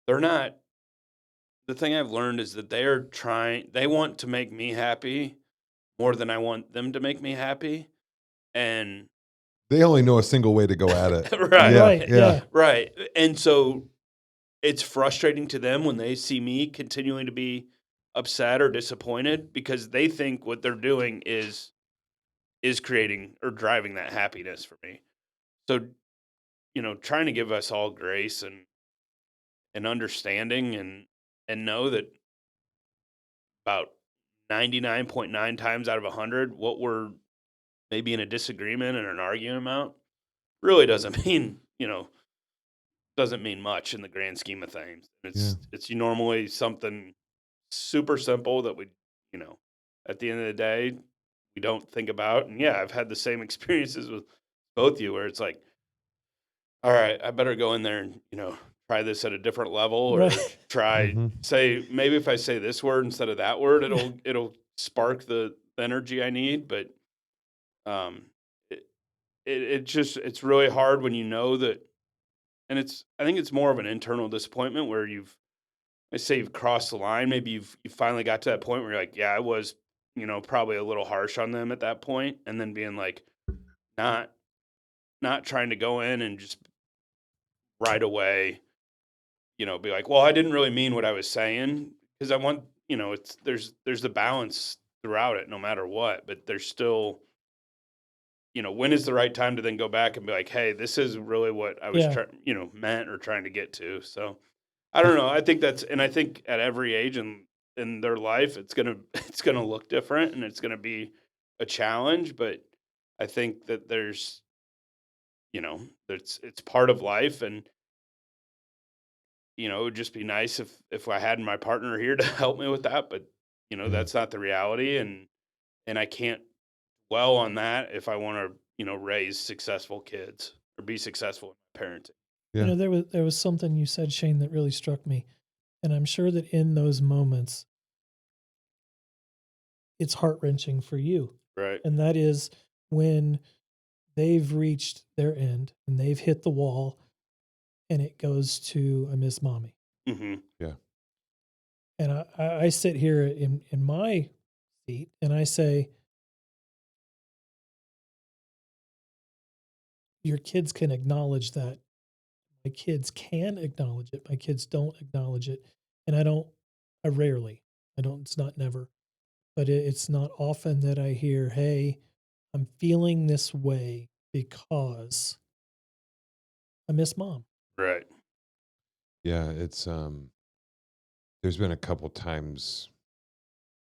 they're not, the thing I've learned is that they want to make me happy more than I want them to make me happy. And, They only know a single way to go at it. right, Yeah. Right. Yeah. Yeah. right. And so it's frustrating to them when they see me continuing to be upset or disappointed because they think what they're doing is creating or driving that happiness for me. So, trying to give us all grace and understanding, and know that about 99.9 times out of 100 what we're maybe in a disagreement and an argument about really doesn't mean much in the grand scheme of things. Yeah. It's normally something super simple that we, you know at the end of the day, we don't think about. And yeah, I've had the same experiences with both you where it's like, all right, I better go in there and, try this at a different level, or Right. Hmm. say, maybe if I say this word instead of that word, it'll spark the energy I need. But um, it, it's really hard when you know that, and I think it's more of an internal disappointment where I say you've crossed the line. Maybe you finally got to that point where you're like, yeah, I was, probably a little harsh on them at that point, and then being like, not not trying to go in and just right away, be like, well, I didn't really mean what I was saying, because I want, it's there's the balance throughout it, no matter what. But there's still, when is the right time to then go back and be like, hey, this is really what I was Yeah. meant or trying to get to. So I don't know. I think at every age in their life, it's gonna look different, and it's gonna be a challenge. But I think that it's part of life. And it would just be nice if I had my partner here to help me with that. But Yeah. that's not the reality, and I can't dwell on that if I want to raise successful kids or be successful in parenting. Yeah. There was something you said, Shane, that really struck me. And I'm sure that in those moments, it's heart-wrenching for you. Right. And that is when they've reached their end and they've hit the wall and it goes to, I miss mommy. Mm-hmm. Yeah. And I sit here in my seat and I say, your kids can acknowledge that. My kids can acknowledge it. My kids don't acknowledge it. And I rarely, it's not never, but it's not often that I hear, hey, I'm feeling this way because I miss mom. Right. Yeah. It's, there's been a couple times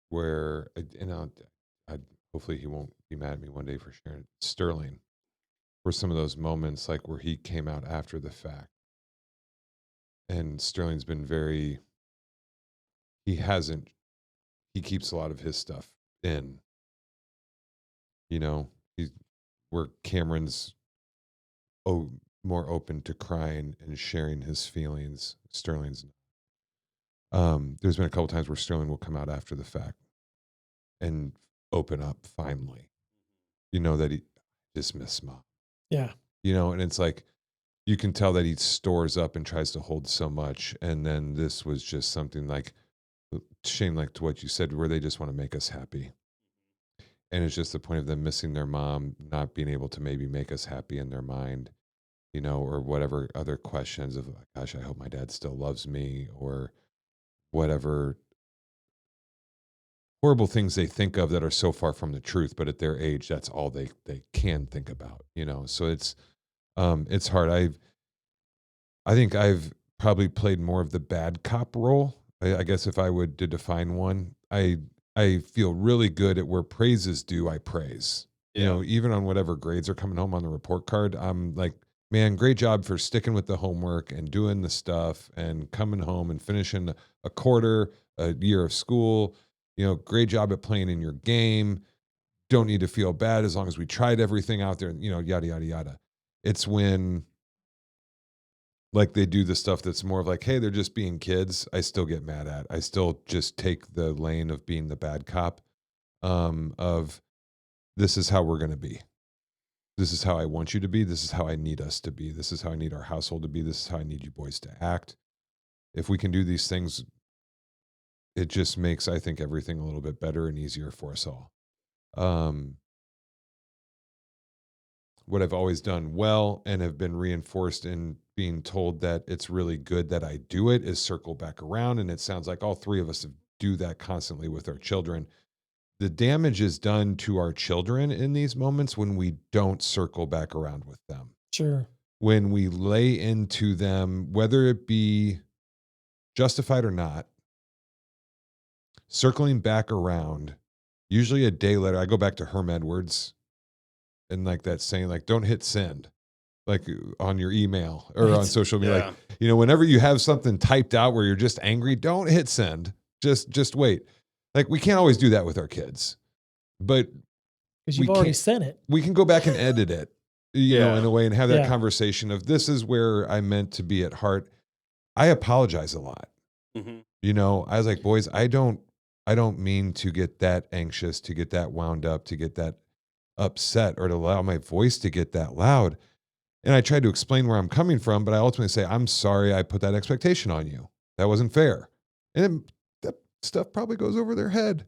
where, I hopefully he won't be mad at me one day for sharing Sterling, were some of those moments like where he came out after the fact. And Sterling's been he hasn't, he keeps a lot of his stuff in, he's where Cameron's more open to crying and sharing his feelings. Sterling's there's been a couple times where Sterling will come out after the fact and open up finally, that he just missed mom, Yeah. and it's like, you can tell that he stores up and tries to hold so much. And then this was just something like, Shane, like to what you said, where they just want to make us happy. And it's just the point of them missing their mom, not being able to maybe make us happy in their mind, or whatever other questions of, like, gosh, I hope my dad still loves me, or whatever horrible things they think of that are so far from the truth. But at their age, that's all they can think about, So it's hard. I think I've probably played more of the bad cop role. I guess if I would to define one, I feel really good at where praise is due. I praise, Yeah. even on whatever grades are coming home on the report card. I'm like, man, great job for sticking with the homework and doing the stuff and coming home and finishing a quarter, a year of school. Great job at playing in your game. Don't need to feel bad as long as we tried everything out there. Yada yada yada. It's when, like, they do the stuff that's more of like, hey, they're just being kids, I still get mad at. I still just take the lane of being the bad cop, of, this is how we're going to be. This is how I want you to be. This is how I need us to be. This is how I need our household to be. This is how I need you boys to act. If we can do these things, it just makes, I think, everything a little bit better and easier for us all. What I've always done well and have been reinforced in being told that it's really good that I do it is circle back around. And it sounds like all three of us do that constantly with our children. The damage is done to our children in these moments when we don't circle back around with them. Sure. When we lay into them, whether it be justified or not, circling back around, usually a day later, I go back to Herm Edwards and like that saying, like, don't hit send, like on your email or on Right. social media. Yeah. Like, whenever you have something typed out where you're just angry, don't hit send. Just wait. Like, we can't always do that with our kids, but Because we you've already can't- sent it. we can go back and edit it, Yeah. in a way, and have that Yeah. conversation of, this is where I meant to be at heart. I apologize a lot. Mm-hmm. I was like, boys, I don't mean to get that anxious, to get that wound up, to get that upset, or to allow my voice to get that loud. And I tried to explain where I'm coming from, but I ultimately say, I'm sorry I put that expectation on you. That wasn't fair. And that stuff probably goes over their head.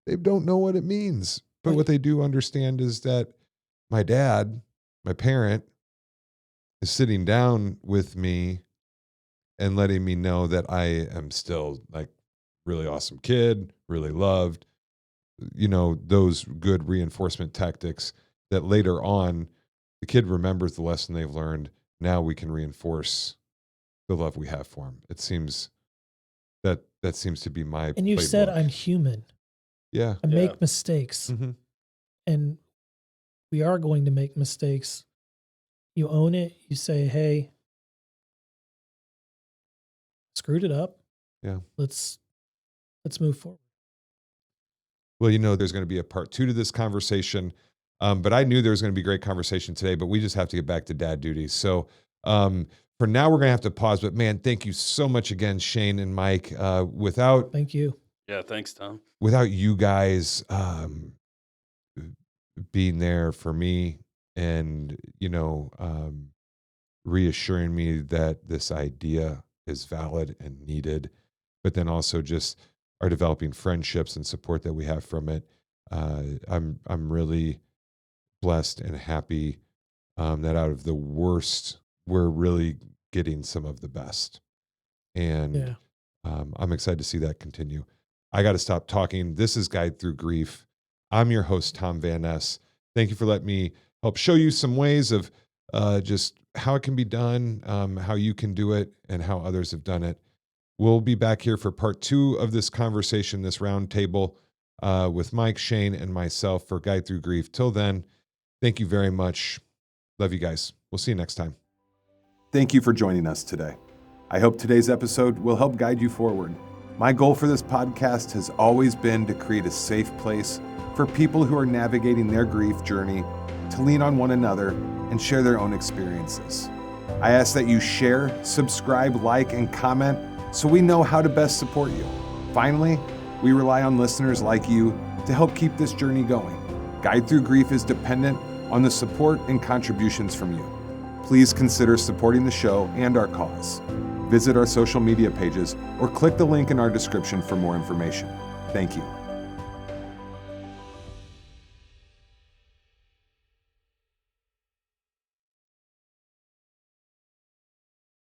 They don't know what it means. But Right. what they do understand is that my dad, my parent, is sitting down with me and letting me know that I am still, like, really awesome kid, really loved, those good reinforcement tactics that later on the kid remembers the lesson they've learned. Now we can reinforce the love we have for him. It seems that seems to be my And you've said, playbook. I'm human. Yeah. I Yeah. make mistakes. Mm-hmm. And we are going to make mistakes. You own it. You say, hey, screwed it up. Yeah. Let's move forward. Well, there's going to be a part 2 to this conversation. But I knew there was going to be great conversation today, but we just have to get back to dad duties. So for now, we're going to have to pause. But man, thank you so much again, Shane and Mike. Without Thank you. Yeah, thanks, Tom. without you guys being there for me and, reassuring me that this idea is valid and needed, but then also just our developing friendships and support that we have from it. I'm really blessed and happy that out of the worst, we're really getting some of the best. And Yeah. I'm excited to see that continue. I got to stop talking. This is Guide Through Grief. I'm your host, Tom Van Ness. Thank you for letting me help show you some ways of just how it can be done, how you can do it, and how others have done it. We'll be back here for part 2 of this conversation, this roundtable with Mike, Shane, and myself for Guide Through Grief. Till then, thank you very much. Love you guys. We'll see you next time. Thank you for joining us today. I hope today's episode will help guide you forward. My goal for this podcast has always been to create a safe place for people who are navigating their grief journey to lean on one another and share their own experiences. I ask that you share, subscribe, like, and comment so we know how to best support you. Finally, we rely on listeners like you to help keep this journey going. Guide Through Grief is dependent on the support and contributions from you. Please consider supporting the show and our cause. Visit our social media pages or click the link in our description for more information. Thank you.